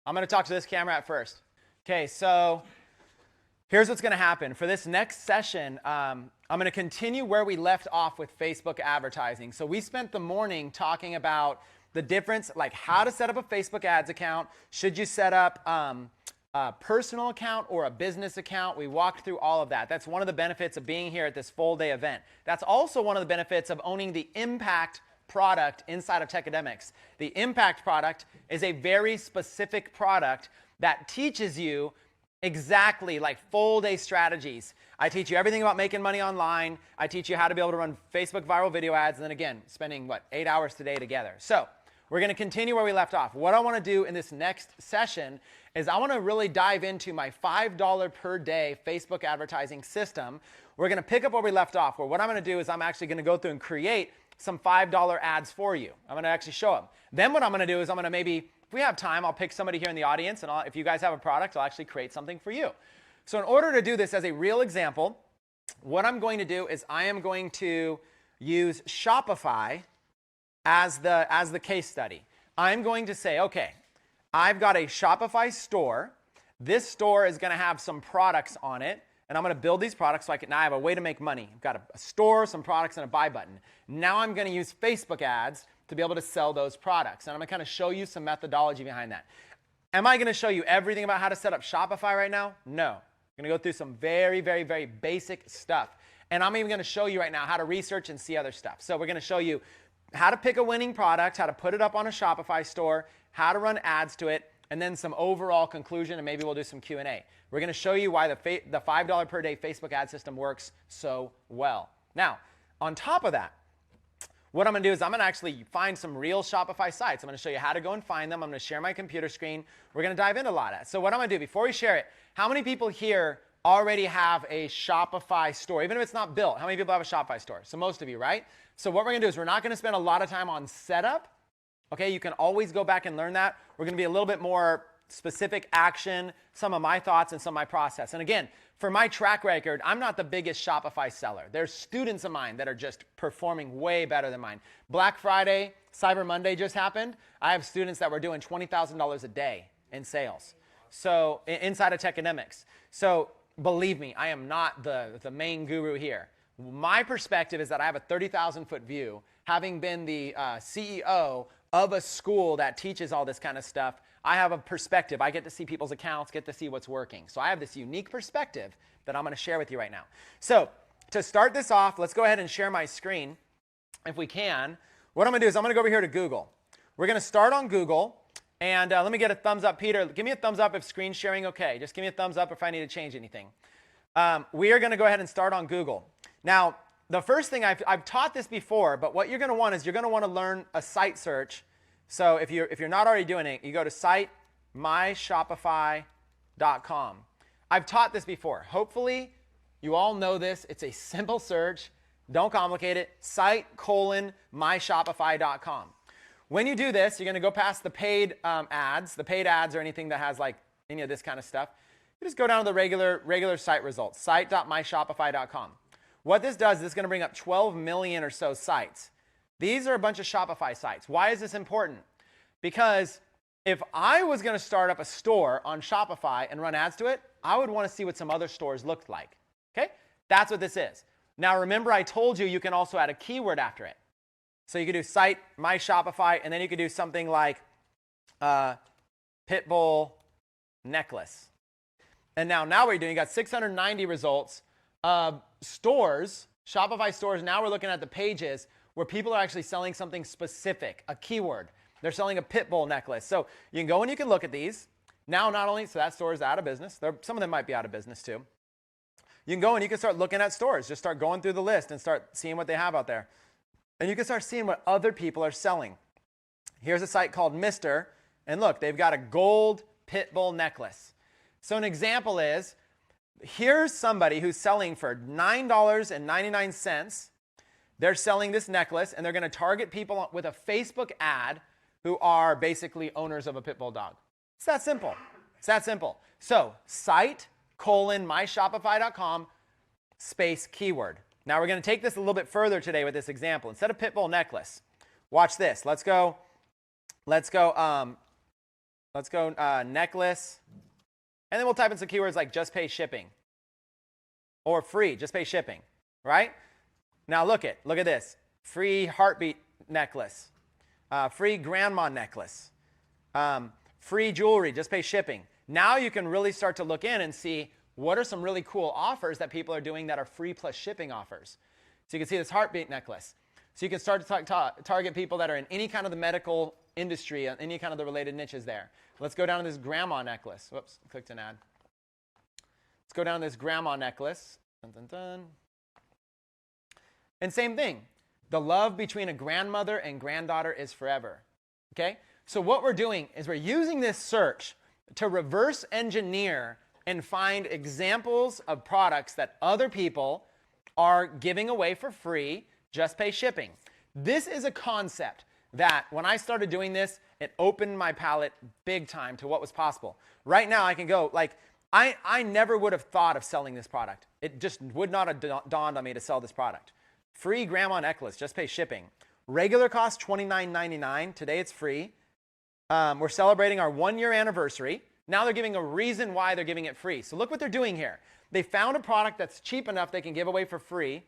I'm going to talk to this camera at first. Okay, so here's what's going to happen. For this next session, I'm going to continue where we left off with Facebook advertising. So we spent the morning talking about the difference, like how to set up a Facebook ads account. Should you set up a personal account or a business account? We walked through all of that. That's one of the benefits of being here at this full day event. That's also one of the benefits of owning the Impact product inside of Tecademics. The Impact product is a very specific product that teaches you exactly like full day strategies. I teach you everything about making money online. I teach you how to be able to run Facebook viral video ads. And then again, spending 8 hours today together. So we're going to continue where we left off. What I want to do in this next session is I want to really dive into my $5 per day Facebook advertising system. We're going to pick up where we left off, where what I'm going to do is I'm actually going to go through and create some $5 ads for you. I'm going to actually show them. Then what I'm going to do is I'm going to maybe, if we have time, I'll pick somebody here in the audience, and if you guys have a product, I'll actually create something for you. So in order to do this as a real example, what I'm going to do is I am going to use Shopify as the case study. I'm going to say, okay, I've got a Shopify store. This store is going to have some products on it. And I'm going to build these products so now I have a way to make money. I've got a store, some products, and a buy button. Now I'm going to use Facebook ads to be able to sell those products. And I'm going to kind of show you some methodology behind that. Am I going to show you everything about how to set up Shopify right now? No. I'm going to go through some very, very, very basic stuff. And I'm even going to show you right now how to research and see other stuff. So we're going to show you how to pick a winning product, how to put it up on a Shopify store, how to run ads to it, and then some overall conclusion, and maybe we'll do some Q&A. We're going to show you why the $5 per day Facebook ad system works so well. Now, on top of that, what I'm going to do is I'm going to actually find some real Shopify sites. I'm going to show you how to go and find them. I'm going to share my computer screen. We're going to dive into a lot of that. So what I'm going to do, before we share it, how many people here already have a Shopify store? Even if it's not built, how many people have a Shopify store? So most of you, right? So what we're going to do is we're not going to spend a lot of time on setup. Okay, you can always go back and learn that. We're going to be a little bit more specific action, some of my thoughts, and some of my process. And again, for my track record, I'm not the biggest Shopify seller. There's students of mine that are just performing way better than mine. Black Friday, Cyber Monday just happened. I have students that were doing $20,000 a day in sales. So inside of Tecademics. So believe me, I am not the main guru here. My perspective is that I have a 30,000-foot view, having been the CEO of a school that teaches all this kind of stuff. I have a perspective. I get to see people's accounts, get to see what's working. So I have this unique perspective that I'm going to share with you right now. So to start this off, let's go ahead and share my screen if we can. What I'm going to do is I'm going to go over here to Google. We're going to start on Google. And let me get a thumbs up. Peter, give me a thumbs up if screen sharing okay. Just give me a thumbs up if I need to change anything. We are going to go ahead and start on Google. Now, the first thing, I've taught this before, but what you're going to want is you're going to want to learn a site search. So if you're not already doing it, you go to site.myshopify.com. I've taught this before. Hopefully, you all know this. It's a simple search. Don't complicate it. Site:/myshopify.com. When you do this, you're going to go past the paid ads. The paid ads or anything that has like any of this kind of stuff. You just go down to the regular site results. Site.myshopify.com. What this does is it's going to bring up 12 million or so sites. These are a bunch of Shopify sites. Why is this important? Because if I was going to start up a store on Shopify and run ads to it, I would want to see what some other stores looked like. Okay? That's what this is. Now remember, I told you can also add a keyword after it. So you could do site, my Shopify, and then you could do something like Pitbull necklace. And now what you're doing, you got 690 results of stores, Shopify stores. Now we're looking at the pages where people are actually selling something specific, a keyword. They're selling a Pitbull necklace. So you can go and you can look at these. Now not only, so that store is out of business. Some of them might be out of business too. You can go and you can start looking at stores. Just start going through the list and start seeing what they have out there. And you can start seeing what other people are selling. Here's a site called Mr. And look, they've got a gold Pitbull necklace. So an example is, here's somebody who's selling for $9.99. They're selling this necklace, and they're going to target people with a Facebook ad who are basically owners of a Pitbull dog. It's that simple. It's that simple. So site:/myshopify.com space keyword. Now we're going to take this a little bit further today with this example. Instead of Pitbull necklace, watch this. Let's go Let's go necklace. And then we'll type in some keywords like just pay shipping. Or free, just pay shipping, right? Now look at this. Free heartbeat necklace. Free grandma necklace. Free jewelry, just pay shipping. Now you can really start to look in and see what are some really cool offers that people are doing that are free plus shipping offers. So you can see this heartbeat necklace. So you can start to target people that are in any kind of the medical industry, any kind of the related niches there. Let's go down to this grandma necklace. Whoops, clicked an ad. Let's go down to this grandma necklace. Dun, dun, dun. And same thing. The love between a grandmother and granddaughter is forever. Okay? So what we're doing is we're using this search to reverse engineer and find examples of products that other people are giving away for free, just pay shipping. This is a concept that when I started doing this, it opened my palette big time to what was possible. Right now I can go, like, I never would have thought of selling this product. It just would not have dawned on me to sell this product. Free grandma necklace, just pay shipping. Regular cost $29.99. Today it's free. We're celebrating our 1-year anniversary. Now they're giving a reason why they're giving it free. So look what they're doing here. They found a product that's cheap enough they can give away for free.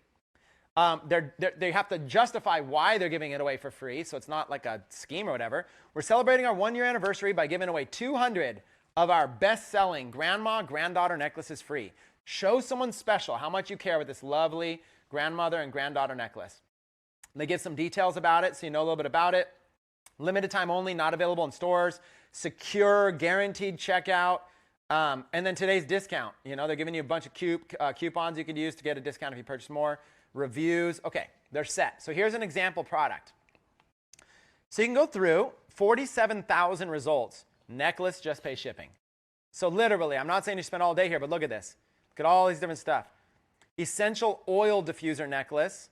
They have to justify why they're giving it away for free, so it's not like a scheme or whatever. We're celebrating our 1-year anniversary by giving away 200 of our best-selling granddaughter necklaces free. Show someone special how much you care with this lovely grandmother and granddaughter necklace. They give some details about it so you know a little bit about it. Limited time only, not available in stores. Secure, guaranteed checkout. And then today's discount. You know, they're giving you a bunch of coupons you could use to get a discount if you purchase more. Reviews. Okay, they're set. So here's an example product. So you can go through 47,000 results. Necklace, just pay shipping. So literally, I'm not saying you spend all day here, but look at this. Look at all these different stuff. Essential oil diffuser necklace.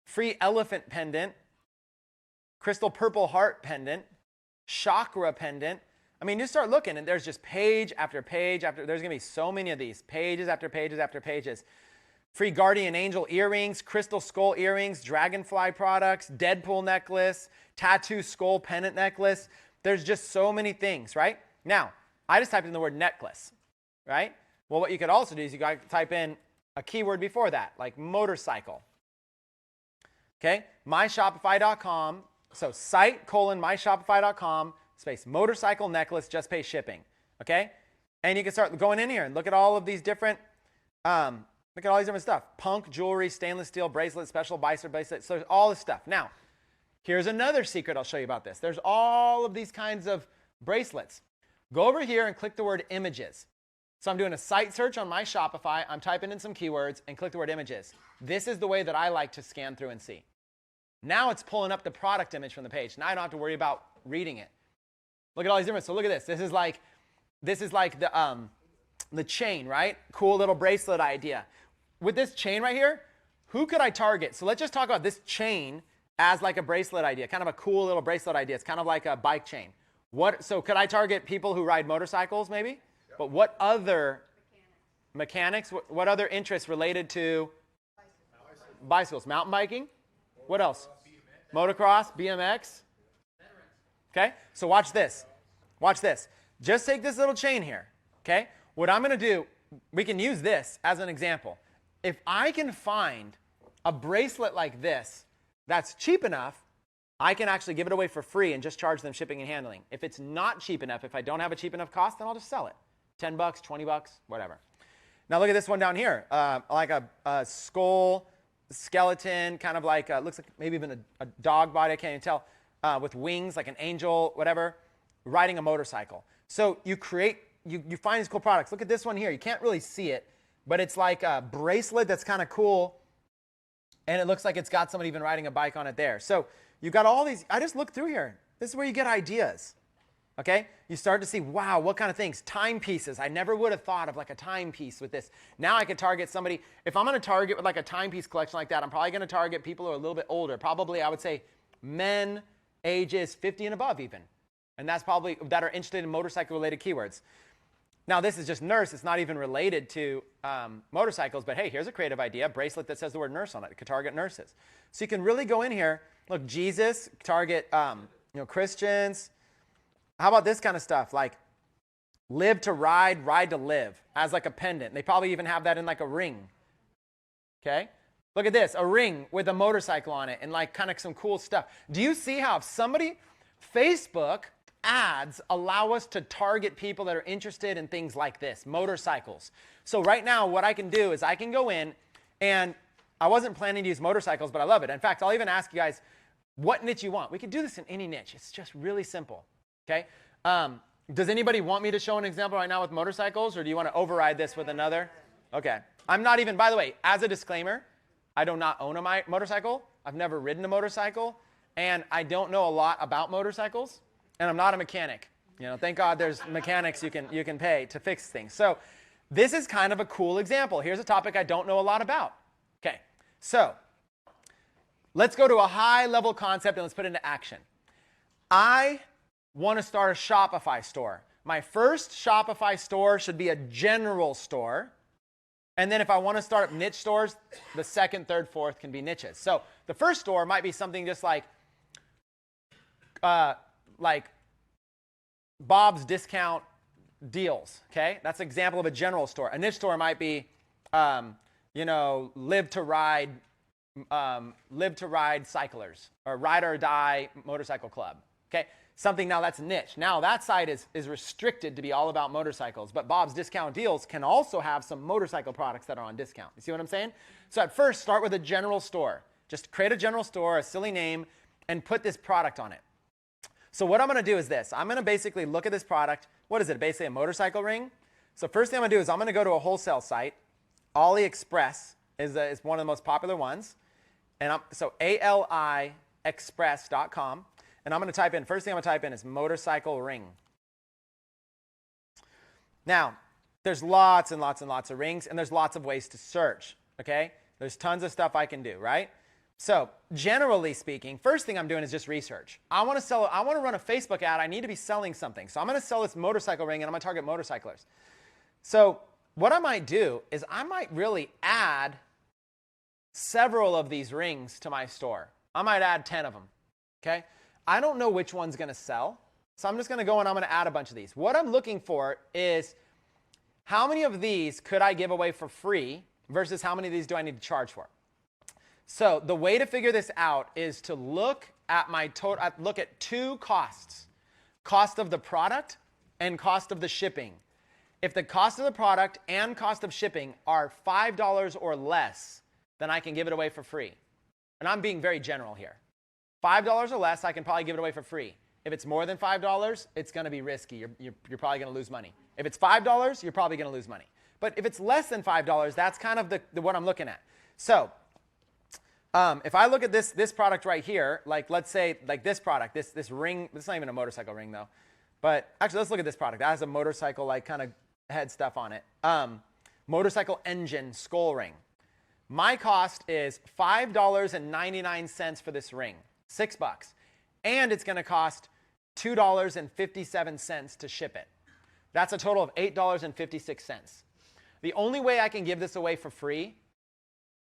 Free elephant pendant. Crystal purple heart pendant. Chakra pendant. I mean, you start looking and there's just page after page after, there's going to be so many of these. Pages after pages after pages. Free guardian angel earrings, crystal skull earrings, dragonfly products, Deadpool necklace, tattoo skull pendant necklace. There's just so many things, right? Now, I just typed in the word necklace, right? Well, what you could also do is you got to type in a keyword before that, like motorcycle. Okay, myshopify.com. So site:/myshopify.com space motorcycle necklace, just pay shipping. Okay, and you can start going in here and look at all of these different, look at all these different stuff. Punk jewelry, stainless steel bracelet, special bicep bracelet. So all this stuff. Now, here's another secret I'll show you about this. There's all of these kinds of bracelets. Go over here and click the word images. So I'm doing a site search on my Shopify. I'm typing in some keywords and click the word images. This is the way that I like to scan through and see. Now it's pulling up the product image from the page. Now I don't have to worry about reading it. Look at all these different. So look at this. This is like the chain, right? Cool little bracelet idea. With this chain right here, who could I target? So let's just talk about this chain as like a bracelet idea, kind of a cool little bracelet idea. It's kind of like a bike chain. So could I target people who ride motorcycles maybe? Yep. But what other mechanics? What other interests related to bicycles? Mountain biking? What else? Motocross, BMX. Okay, so watch this. Watch this. Just take this little chain here. Okay, what I'm going to do, we can use this as an example. If I can find a bracelet like this that's cheap enough, I can actually give it away for free and just charge them shipping and handling. If it's not cheap enough, if I don't have a cheap enough cost, then I'll just sell it. $10, $20, whatever. Now look at this one down here. Like a skull, skeleton, kind of like, looks like maybe even a dog body, I can't even tell, with wings, like an angel, whatever, riding a motorcycle. So you create, you find these cool products. Look at this one here. You can't really see it, but it's like a bracelet that's kind of cool, and it looks like it's got somebody even riding a bike on it there. So you've got all these. I just looked through here. This is where you get ideas. Okay? You start to see, wow, what kind of things? Timepieces. I never would have thought of like a timepiece with this. Now I could target somebody. If I'm going to target with like a timepiece collection like that, I'm probably going to target people who are a little bit older. Probably, I would say, men ages 50 and above even. And that's probably that are interested in motorcycle-related keywords. Now, this is just nurse. It's not even related to motorcycles. But hey, here's a creative idea. A bracelet that says the word nurse on it. It could target nurses. So you can really go in here. Look, Jesus, target Christians. How about this kind of stuff? Like live to ride, ride to live as like a pendant. They probably even have that in like a ring. Okay? Look at this, a ring with a motorcycle on it and like kind of some cool stuff. Do you see how if Facebook ads allow us to target people that are interested in things like this, motorcycles. So right now what I can do is I can go in, and I wasn't planning to use motorcycles, but I love it. In fact, I'll even ask you guys what niche you want. We could do this in any niche. It's just really simple. Okay? Does anybody want me to show an example right now with motorcycles, or do you want to override this with another? Okay. I'm not even, by the way, as a disclaimer, I do not own a motorcycle. I've never ridden a motorcycle, and I don't know a lot about motorcycles, and I'm not a mechanic. You know, thank God there's mechanics you can pay to fix things. So this is kind of a cool example. Here's a topic I don't know a lot about. Okay, so let's go to a high-level concept and let's put it into action. I want to start a Shopify store. My first Shopify store should be a general store. And then if I want to start up niche stores, the second, third, fourth can be niches. So the first store might be something just like Bob's Discount Deals. Okay, that's an example of a general store. A niche store might be, Live to Ride Cyclers, or Ride or Die Motorcycle Club. Okay, something now that's niche. Now that site is restricted to be all about motorcycles, but Bob's Discount Deals can also have some motorcycle products that are on discount. You see what I'm saying? So at first, start with a general store. Just create a general store, a silly name, and put this product on it. So what I'm going to do is this. I'm going to basically look at this product. What is it? Basically a motorcycle ring. So first thing I'm going to do is I'm going to go to a wholesale site. AliExpress is one of the most popular ones. And so AliExpress.com. And I'm going to type in, first thing I'm going to type in is motorcycle ring. Now, there's lots and lots and lots of rings, and there's lots of ways to search, okay? There's tons of stuff I can do, right? So generally speaking, first thing I'm doing is just research. I want to run a Facebook ad. I need to be selling something. So I'm going to sell this motorcycle ring, and I'm going to target motorcyclers. So what I might do is I might really add several of these rings to my store. I might add 10 of them, okay? I don't know which one's going to sell, so I'm just going to go and I'm going to add a bunch of these. What I'm looking for is how many of these could I give away for free versus how many of these do I need to charge for? So the way to figure this out is to look at look at two costs: cost of the product and cost of the shipping. If the cost of the product and cost of shipping are $5 or less, then I can give it away for free. And I'm being very general here. $5 or less, I can probably give it away for free. If it's more than $5, it's going to be risky. You're probably going to lose money. If it's $5, you're probably going to lose money. But if it's less than $5, that's kind of what I'm looking at. So if I look at this product right here, like let's say like this product, this ring, this is not even a motorcycle ring though. But actually, let's look at this product. That has a motorcycle like kind of head stuff on it. Motorcycle engine skull ring. My cost is $5.99 for this ring. $6. And it's going to cost $2.57 to ship it. That's a total of $8.56. The only way I can give this away for free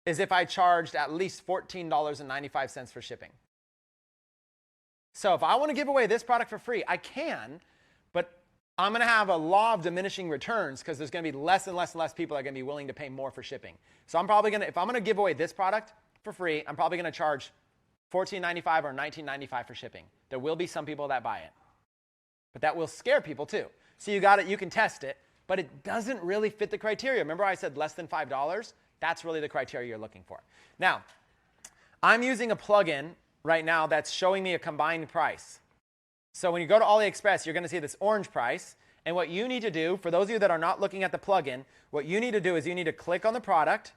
is if I charged at least $14.95 for shipping. So if I want to give away this product for free, I can, but I'm going to have a law of diminishing returns because there's going to be less and less and less people that are going to be willing to pay more for shipping. So I'm probably going to, if I'm going to give away this product for free, I'm probably going to charge $14.95 or $19.95 for shipping. There will be some people that buy it, but that will scare people too. So you can test it, but it doesn't really fit the criteria. Remember I said less than $5? That's really the criteria you're looking for. Now, I'm using a plugin right now that's showing me a combined price. So when you go to AliExpress, you're going to see this orange price. And what you need to do, for those of you that are not looking at the plugin, what you need to do is you need to click on the product,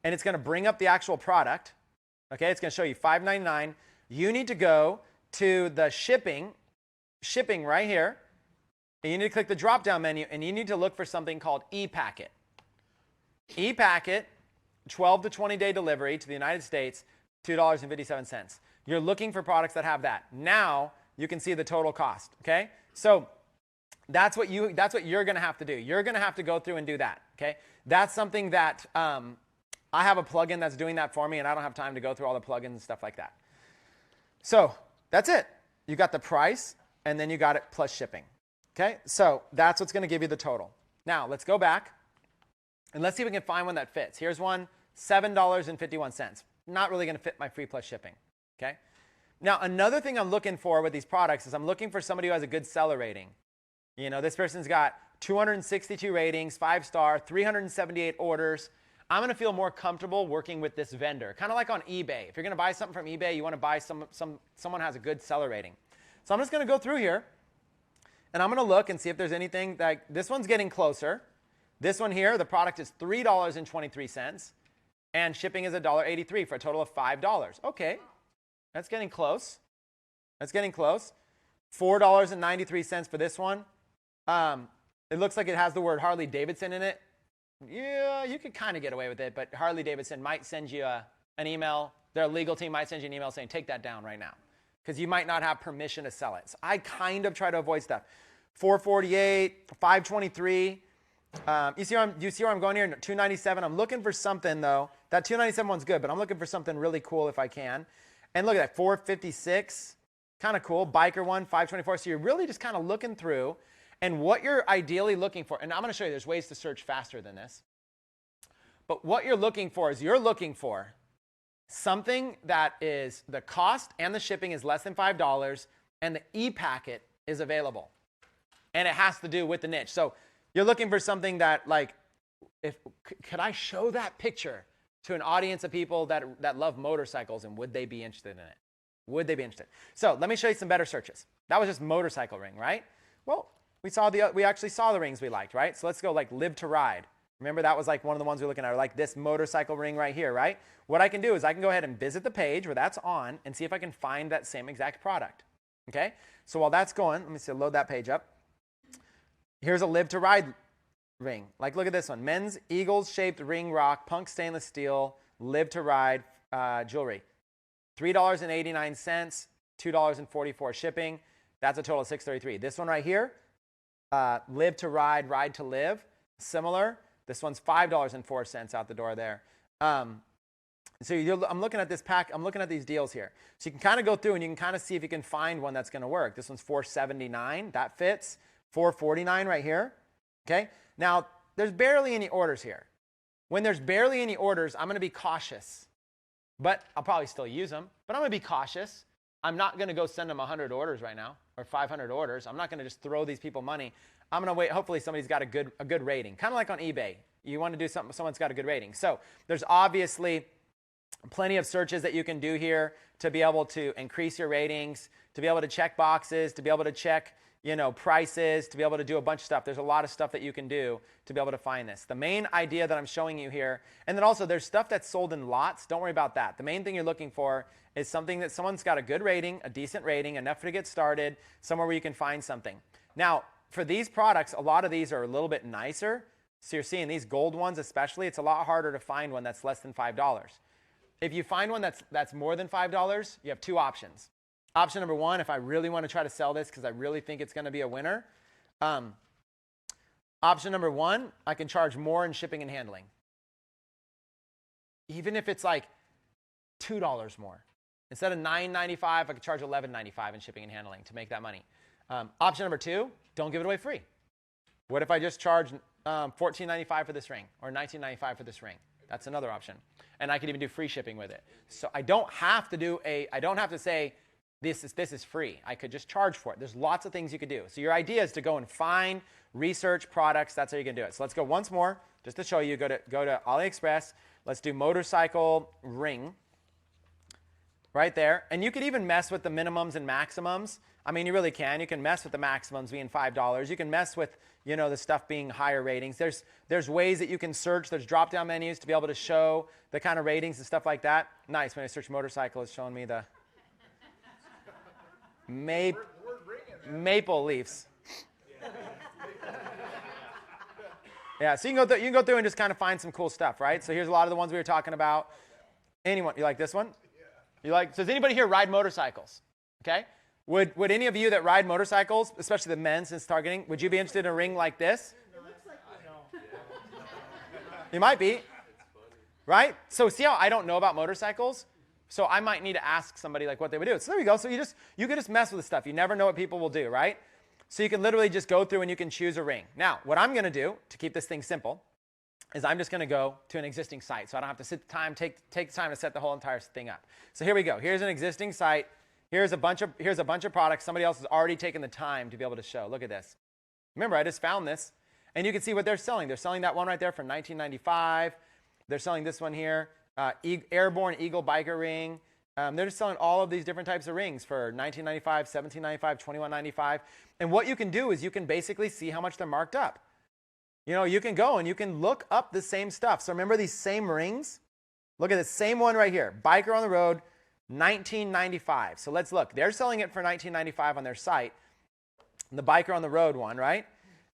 and it's going to bring up the actual product. Okay, it's going to show you $5.99. You need to go to the shipping right here, and you need to click the drop-down menu, and you need to look for something called e-packet. E-packet, 12 to 20-day delivery to the United States, $2.57. You're looking for products that have that. Now you can see the total cost. Okay, so that's what you're going to have to do. You're going to have to go through and do that. Okay, that's something that I have a plugin that's doing that for me, and I don't have time to go through all the plugins and stuff like that. So that's it. You got the price, and then you got it plus shipping. Okay, so that's what's going to give you the total. Now, let's go back, and let's see if we can find one that fits. Here's one, $7.51. Not really going to fit my free plus shipping. Okay. Now, another thing I'm looking for with these products is I'm looking for somebody who has a good seller rating. You know, this person's got 262 ratings, 5-star, 378 orders. I'm going to feel more comfortable working with this vendor. Kind of like on eBay. If you're going to buy something from eBay, you want to buy someone has a good seller rating. So I'm just going to go through here, and I'm going to look and see if there's anything that this one's getting closer. This one here, the product is $3.23, and shipping is $1.83 for a total of $5. Okay, that's getting close. That's getting close. $4.93 for this one. It looks like it has the word Harley Davidson in it. Yeah, you could kind of get away with it, but Harley Davidson might send you an email. Their legal team might send you an email saying, take that down right now, because you might not have permission to sell it. So I kind of try to avoid stuff. $4.48, $5.23. You see where I'm going here? $2.97. I'm looking for something, though. That $2.97 one's good, but I'm looking for something really cool if I can. And look at that, $4.56. Kind of cool. Biker one, $5.24. So you're really just kind of looking through. And what you're ideally looking for, and I'm going to show you there's ways to search faster than this. But what you're looking for is you're looking for something that is the cost and the shipping is less than $5, and the e-packet is available. And it has to do with the niche. So you're looking for something that, like, could I show that picture to an audience of people that love motorcycles, and would they be interested in it? Would they be interested? So let me show you some better searches. That was just motorcycle ring, right? Well, we actually saw the rings we liked, right? So let's go like live to ride. Remember that was like one of the ones we were looking at, or like this motorcycle ring right here, right? What I can do is I can go ahead and visit the page where that's on and see if I can find that same exact product. Okay? So while that's going, let me see, load that page up. Here's a live to ride ring. Like look at this one. Men's Eagles shaped ring rock, punk stainless steel, live to ride jewelry. $3.89, $2.44 shipping. That's a total of $6.33. This one right here, live to ride, ride to live. Similar. This one's $5.04 out the door there. So I'm looking at this pack. I'm looking at these deals here. So you can kind of go through and you can kind of see if you can find one that's going to work. This one's $4.79. That fits. $4.49 right here. Okay. Now there's barely any orders here. When there's barely any orders, I'm going to be cautious. But I'll probably still use them. But I'm going to be cautious. I'm not going to go send them 100 orders right now or 500 orders. I'm not going to just throw these people money. I'm going to wait. Hopefully somebody's got a good rating. Kind of like on eBay. You want to do something, someone's got a good rating. So there's obviously plenty of searches that you can do here to be able to increase your ratings, to be able to check boxes, to be able to check, prices, to be able to do a bunch of stuff. There's a lot of stuff that you can do to be able to find this. The main idea that I'm showing you here, and then also there's stuff that's sold in lots. Don't worry about that. The main thing you're looking for is something that someone's got a good rating, a decent rating, enough to get started, somewhere where you can find something. Now, for these products, a lot of these are a little bit nicer. So you're seeing these gold ones especially, it's a lot harder to find one that's less than $5. If you find one that's more than $5, you have two options. Option number one, if I really want to try to sell this because I really think it's going to be a winner. Option number one, I can charge more in shipping and handling. Even if it's like $2 more. Instead of $9.95, I could charge $11.95 in shipping and handling to make that money. Option number two, don't give it away free. What if I just charge $14.95 for this ring or $19.95 for this ring? That's another option. And I could even do free shipping with it. So I don't have to say this is free. I could just charge for it. There's lots of things you could do. So your idea is to go and find, research products. That's how you can do it. So let's go once more just to show you. Go to AliExpress. Let's do motorcycle ring. Right there. And you could even mess with the minimums and maximums. I mean, you really can. You can mess with the maximums being $5. You can mess with, the stuff being higher ratings. There's ways that you can search. There's drop-down menus to be able to show the kind of ratings and stuff like that. Nice. When I search motorcycle, it's showing me the maple leaves. Yeah, so you can go through and just kind of find some cool stuff, right? So here's a lot of the ones we were talking about. Anyone, you like this one? Does anybody here ride motorcycles? Okay. Would any of you that ride motorcycles, especially the men since targeting, would you be interested in a ring like this? It looks like no. You might be. Right? So see how I don't know about motorcycles? So I might need to ask somebody like what they would do. So there you go. So you can just mess with the stuff. You never know what people will do, right? So you can literally just go through and you can choose a ring. Now, what I'm going to do to keep this thing simple is I'm just going to go to an existing site. So I don't have to take the time to set the whole entire thing up. So here we go. Here's an existing site. Here's a bunch of products. Somebody else has already taken the time to be able to show. Look at this. Remember, I just found this. And you can see what they're selling. They're selling that one right there for $19.95. They're selling this one here, Airborne Eagle Biker Ring. They're just selling all of these different types of rings for $19.95, $17.95, $21.95. And what you can do is you can basically see how much they're marked up. You know, you can go and you can look up the same stuff. So remember these same rings? Look at the same one right here. Biker on the Road, $19.95. So let's look. They're selling it for $19.95 on their site. The Biker on the Road one, right?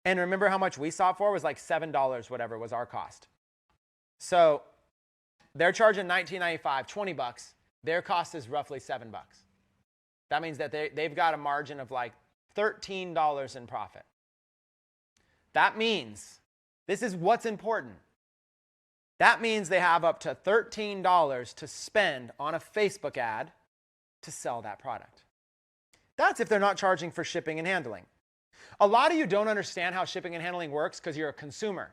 And remember how much we saw it for? It was like $7, whatever was our cost. So they're charging $19.95, 20 bucks. Their cost is roughly $7. That means that they've got a margin of like $13 in profit. That means, this is what's important. That means they have up to $13 to spend on a Facebook ad to sell that product. That's if they're not charging for shipping and handling. A lot of you don't understand how shipping and handling works because you're a consumer.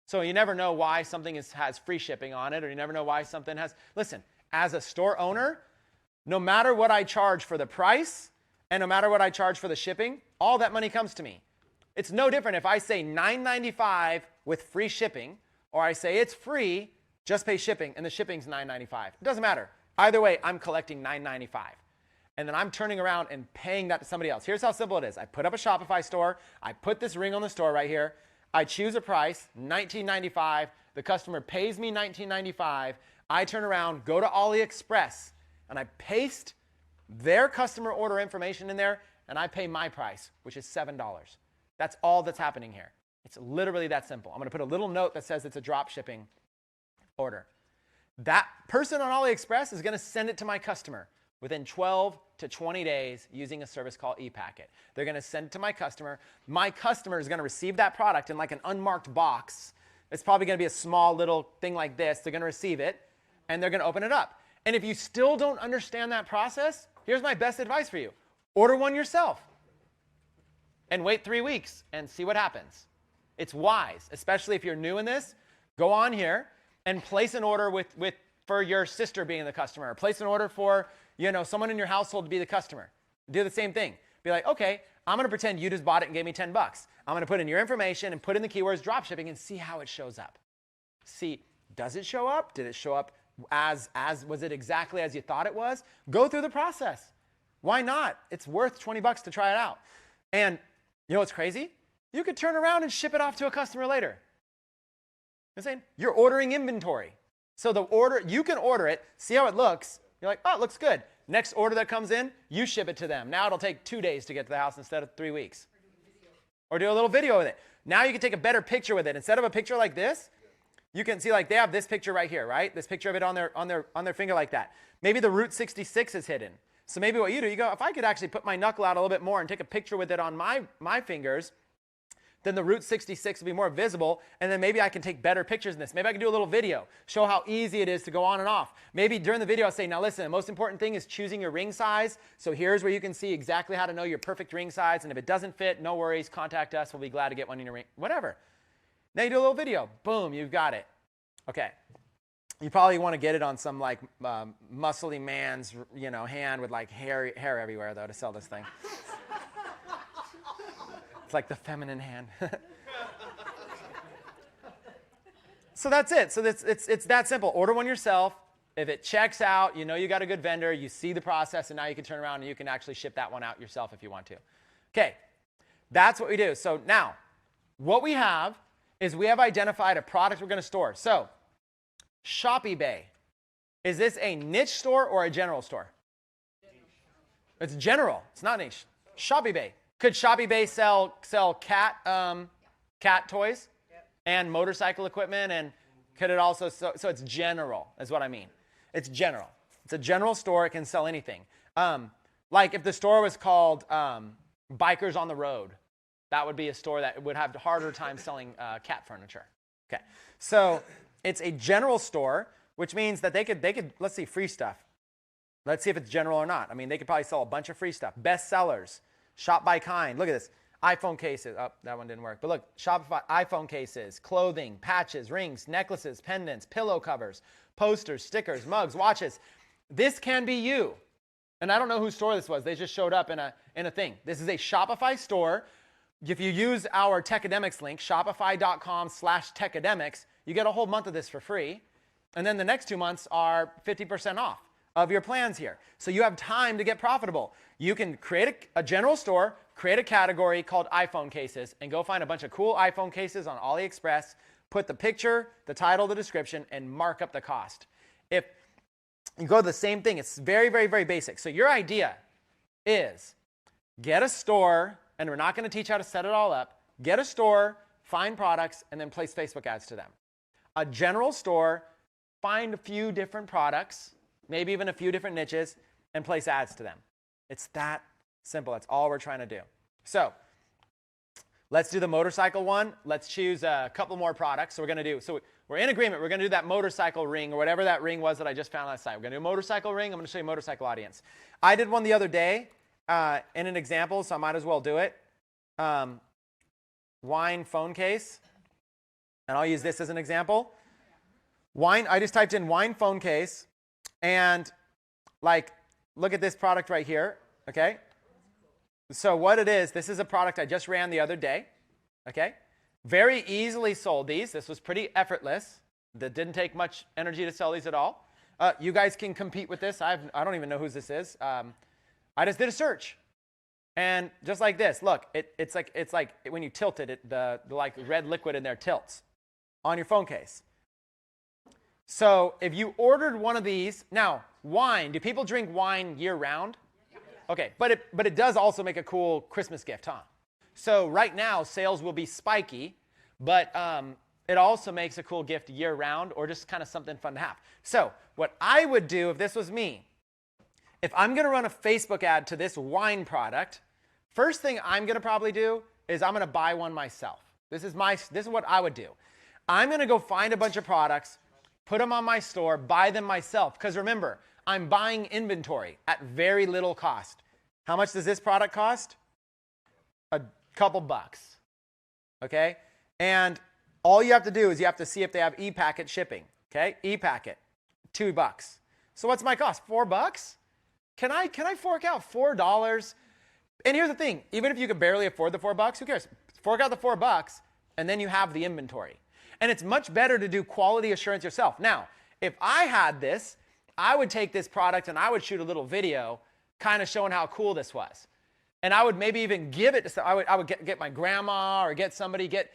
So you never know why something has free shipping on it, or you never know why something has... Listen, as a store owner, no matter what I charge for the price and no matter what I charge for the shipping, all that money comes to me. It's no different if I say $9.95 with free shipping, or I say it's free, just pay shipping, and the shipping's $9.95. It doesn't matter. Either way, I'm collecting $9.95. And then I'm turning around and paying that to somebody else. Here's how simple it is. I put up a Shopify store. I put this ring on the store right here. I choose a price, $19.95. The customer pays me $19.95. I turn around, go to AliExpress, and I paste their customer order information in there, and I pay my price, which is $7. That's all that's happening here. It's literally that simple. I'm going to put a little note that says it's a drop shipping order. That person on AliExpress is going to send it to my customer within 12 to 20 days using a service called ePacket. They're going to send it to my customer. My customer is going to receive that product in like an unmarked box. It's probably going to be a small little thing like this. They're going to receive it, and they're going to open it up. And if you still don't understand that process, here's my best advice for you. Order one yourself and wait 3 weeks and see what happens. It's wise, especially if you're new in this. Go on here and place an order for your sister being the customer. Place an order for someone in your household to be the customer. Do the same thing. Be like, okay, I'm going to pretend you just bought it and gave me 10 bucks. I'm going to put in your information and put in the keywords drop shipping and see how it shows up. See, does it show up? Did it show up was it exactly as you thought it was? Go through the process. Why not? It's worth 20 bucks to try it out. And you know what's crazy? You could turn around and ship it off to a customer later. You know what I'm saying? You're ordering inventory. So you can order it, see how it looks. You're like, oh, it looks good. Next order that comes in, you ship it to them. Now it'll take 2 days to get to the house instead of 3 weeks. Or do a little video with it. Now you can take a better picture with it. Instead of a picture like this, you can see like they have this picture right here, right? This picture of it on their finger like that. Maybe the Route 66 is hidden. So maybe what you do, you go, if I could actually put my knuckle out a little bit more and take a picture with it on my fingers, then the Route 66 will be more visible, and then maybe I can take better pictures in this. Maybe I can do a little video, show how easy it is to go on and off. Maybe during the video I'll say, now listen, the most important thing is choosing your ring size. So here's where you can see exactly how to know your perfect ring size, and if it doesn't fit, no worries, contact us. We'll be glad to get one in your ring, whatever. Now you do a little video. Boom, you've got it. Okay. You probably want to get it on some like muscly man's hand with like hair everywhere, though, to sell this thing. It's like the feminine hand. So that's it. So it's that simple. Order one yourself. If it checks out, you got a good vendor, you see the process, and now you can turn around and you can actually ship that one out yourself if you want to. Okay, that's what we do. So now, what we have is we have identified a product we're going to store. So, Shopify. Is this a niche store or a general store? It's general. It's not niche. Shopify. Could Shopify sell cat toys and motorcycle equipment, and could it also so it's general is what I mean. It's general. It's a general store. It can sell anything. Like if the store was called Bikers on the Road, that would be a store that would have a harder time selling cat furniture. Okay, so it's a general store, which means that they could let's see, free stuff. Let's see if it's general or not. I mean, they could probably sell a bunch of free stuff. Best sellers, Shop by Kind. Look at this. iPhone cases. Oh, that one didn't work. But look, Shopify iPhone cases, clothing, patches, rings, necklaces, pendants, pillow covers, posters, stickers, mugs, watches. This can be you. And I don't know whose store this was. They just showed up in a thing. This is a Shopify store. If you use our Tecademics link, shopify.com/Tecademics, you get a whole month of this for free. And then the next 2 months are 50% off of your plans here. So you have time to get profitable. You can create a general store, create a category called iPhone cases, and go find a bunch of cool iPhone cases on AliExpress, put the picture, the title, the description, and mark up the cost. If you go to the same thing, it's very, very, very basic. So your idea is get a store, and we're not going to teach how to set it all up. Get a store, find products, and then place Facebook ads to them. A general store, find a few different products, maybe even a few different niches, and place ads to them. It's that simple. That's all we're trying to do. So let's do the motorcycle one. Let's choose a couple more products. So we're in agreement. We're going to do that motorcycle ring or whatever that ring was that I just found last night. We're going to do a motorcycle ring. I'm going to show you motorcycle audience. I did one the other day in an example, so I might as well do it. Wine phone case. And I'll use this as an example. I just typed in wine phone case, and look at this product right here, okay? So what it is, this is a product I just ran the other day, okay? Very easily sold these. This was pretty effortless. That didn't take much energy to sell these at all. You guys can compete with this. I don't even know whose this is. I just did a search. And just like this, look, it's like when you tilt it, the red liquid in there tilts on your phone case. So if you ordered one of these, now wine, do people drink wine year round? Okay, but it does also make a cool Christmas gift, huh? So right now sales will be spiky, but it also makes a cool gift year round, or just kind of something fun to have. So what I would do if this was me, if I'm going to run a Facebook ad to this wine product, first thing I'm going to probably do is I'm going to buy one myself. This is what I would do. I'm going to go find a bunch of products, put them on my store, buy them myself. Because remember, I'm buying inventory at very little cost. How much does this product cost? A couple bucks. Okay? And all you have to do is you have to see if they have e-packet shipping. Okay? E-packet, $2. So what's my cost? $4? Can I fork out $4? And here's the thing, even if you could barely afford the $4, who cares? Fork out the $4 and then you have the inventory. And it's much better to do quality assurance yourself. Now, if I had this, I would take this product and I would shoot a little video kind of showing how cool this was. And I would maybe even give it to I would get my grandma or get somebody, get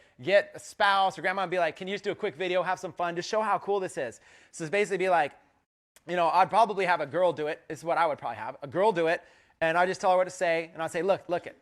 a spouse or grandma and be like, can you just do a quick video, have some fun, just show how cool this is. So it's basically be like, I'd probably have a girl do it. This is what I would probably have. A girl do it, and I'd just tell her what to say, and I'd say, look it.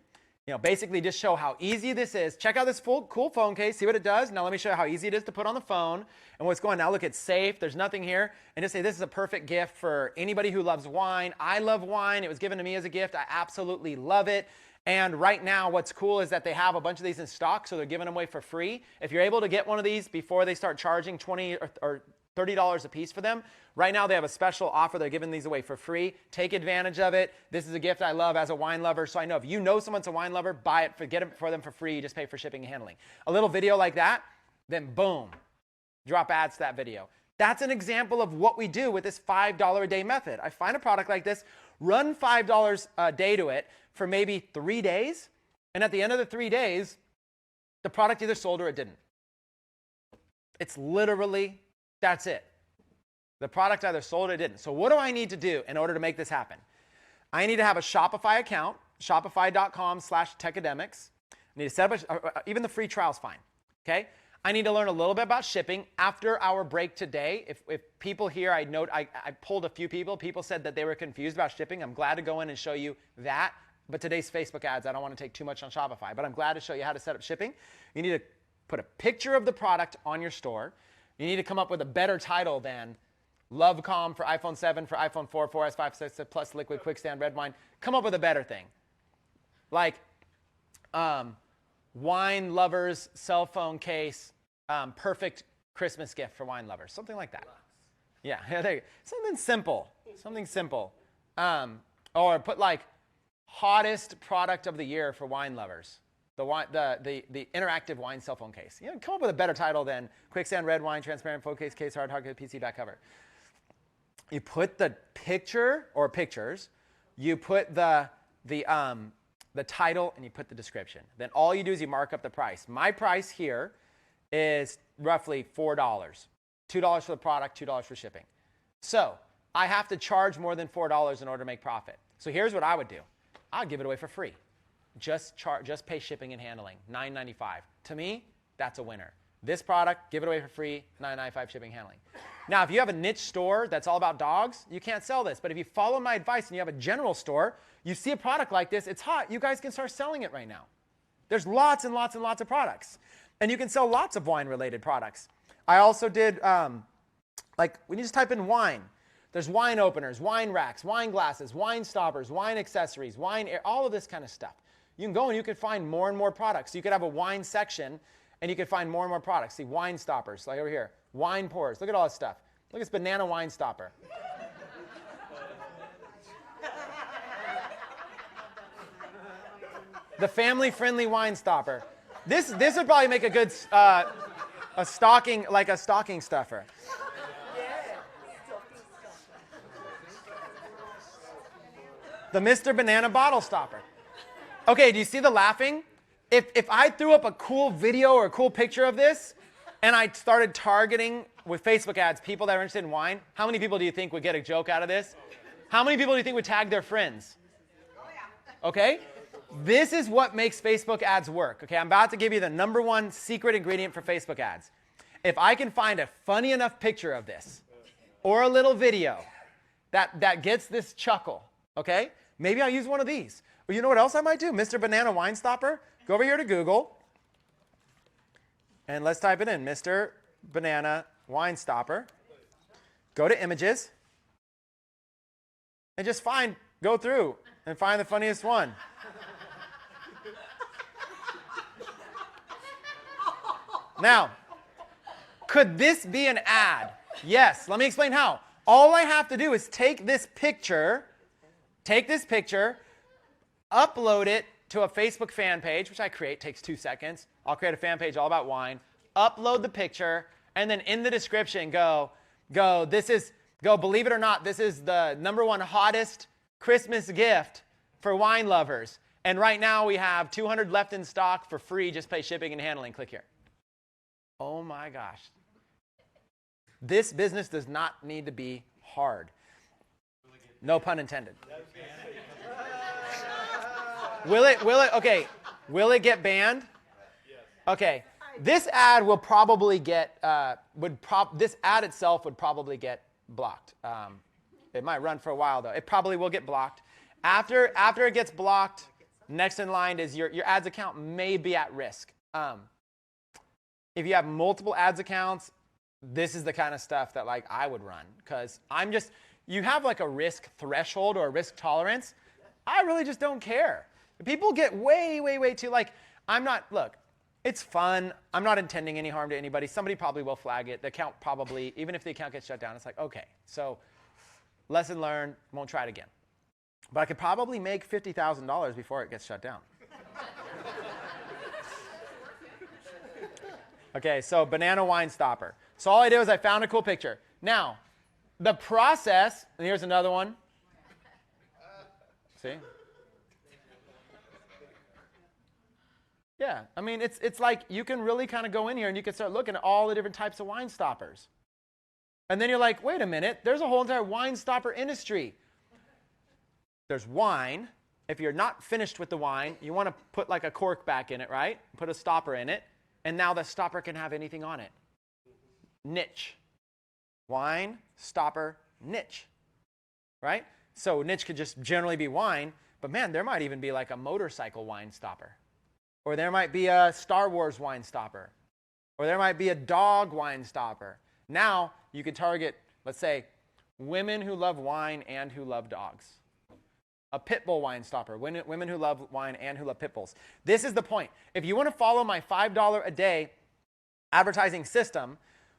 Basically just show how easy this is. Check out this cool phone case, see what it does. Now let me show you how easy it is to put on the phone and what's going on. Now look, it's safe, there's nothing here. And just say this is a perfect gift for anybody who loves wine. I love wine, it was given to me as a gift. I absolutely love it. And right now what's cool is that they have a bunch of these in stock, so they're giving them away for free. If you're able to get one of these before they start charging $20 or $30 a piece for them. Right now they have a special offer. They're giving these away for free. Take advantage of it. This is a gift I love as a wine lover. So I know if you know someone's a wine lover, buy it, get it for them for free. You just pay for shipping and handling. A little video like that, then boom, drop ads to that video. That's an example of what we do with this $5 a day method. I find a product like this, run $5 a day to it for maybe 3 days. And at the end of the 3 days, the product either sold or it didn't. It's literally that's it. The product either sold or didn't. So what do I need to do in order to make this happen? I need to have a Shopify account, shopify.com/Tecademics. I need to set up even the free trial is fine. Okay? I need to learn a little bit about shipping. After our break today, if people here, I polled a few people. People said that they were confused about shipping. I'm glad to go in and show you that. But today's Facebook ads, I don't want to take too much on Shopify. But I'm glad to show you how to set up shipping. You need to put a picture of the product on your store. You need to come up with a better title than Love Calm for iPhone 7, for iPhone 4, 4S, 5, 6, plus liquid, quick stand, red wine. Come up with a better thing. Like wine lovers, cell phone case, perfect Christmas gift for wine lovers. Something like that. Yeah, there you go. Something simple. Something simple. Or put like hottest product of the year for wine lovers. The interactive wine cell phone case. You know, come up with a better title than quicksand red wine, transparent phone case, hard PC back cover. You put the picture or pictures, you put the title, and you put the description. Then all you do is you mark up the price. My price here is roughly $4. $2 for the product, $2 for shipping. So I have to charge more than $4 in order to make profit. So here's what I would do. I'd give it away for free. Just pay shipping and handling, $9.95. To me, that's a winner. This product, give it away for free, $9.95 shipping and handling. Now, if you have a niche store that's all about dogs, you can't sell this. But if you follow my advice and you have a general store, you see a product like this, it's hot, you guys can start selling it right now. There's lots and lots and lots of products. And you can sell lots of wine-related products. I also did, like, when you just type in wine, there's wine openers, wine racks, wine glasses, wine stoppers, wine accessories, all of this kind of stuff. You can go and you can find more and more products. You could have a wine section, and you can find more and more products. See, wine stoppers, like over here. Wine pours. Look at all this stuff. Look at this banana wine stopper. The family-friendly wine stopper. This would probably make a good a stocking stuffer. The Mr. Banana bottle stopper. Okay, do you see the laughing? If I threw up a cool video or a cool picture of this, and I started targeting with Facebook ads people that are interested in wine, how many people do you think would get a joke out of this? How many people do you think would tag their friends? Okay? This is what makes Facebook ads work. Okay, I'm about to give you the #1 secret ingredient for Facebook ads. If I can find a funny enough picture of this, or a little video that gets this chuckle, okay? Maybe I'll use one of these. Or you know what else I might do? Mr. Banana Wine Stopper. Go over here to Google, and let's type it in, Mr. Banana Wine Stopper. Go to images, and just go through and find the funniest one. Now, could this be an ad? Yes. Let me explain how. All I have to do is take this picture, upload it to a Facebook fan page, which I create, takes 2 seconds. I'll create a fan page all about wine, upload the picture, and then in the description believe it or not, this is the #1 hottest Christmas gift for wine lovers. And right now we have 200 left in stock for free. Just pay shipping and handling. Click here. Oh my gosh. This business does not need to be hard. No pun intended. Will it get banned? Okay. This ad will probably get this ad itself would probably get blocked. It might run for a while though. It probably will get blocked. After it gets blocked, next in line is your ads account may be at risk. If you have multiple ads accounts, this is the kind of stuff that like I would run, because you have like a risk threshold or a risk tolerance. I really just don't care. People get way too look, it's fun. I'm not intending any harm to anybody. Somebody probably will flag it. The account probably, even if the account gets shut down, it's like, okay, so lesson learned, won't try it again. But I could probably make $50,000 before it gets shut down. Okay, so banana wine stopper. So all I did was I found a cool picture. Now, the process, and here's another one. See? Yeah, I mean, it's like you can really kind of go in here and you can start looking at all the different types of wine stoppers. And then you're like, wait a minute, there's a whole entire wine stopper industry. There's wine. If you're not finished with the wine, you want to put like a cork back in it, right? Put a stopper in it. And now the stopper can have anything on it. Niche. Wine, stopper, niche. Right? So niche could just generally be wine, but man, there might even be like a motorcycle wine stopper. Or there might be a Star Wars wine stopper. Or there might be a dog wine stopper. Now you could target, let's say, women who love wine and who love dogs. A pit bull wine stopper, women who love wine and who love pit bulls. This is the point. If you want to follow my $5 a day advertising system,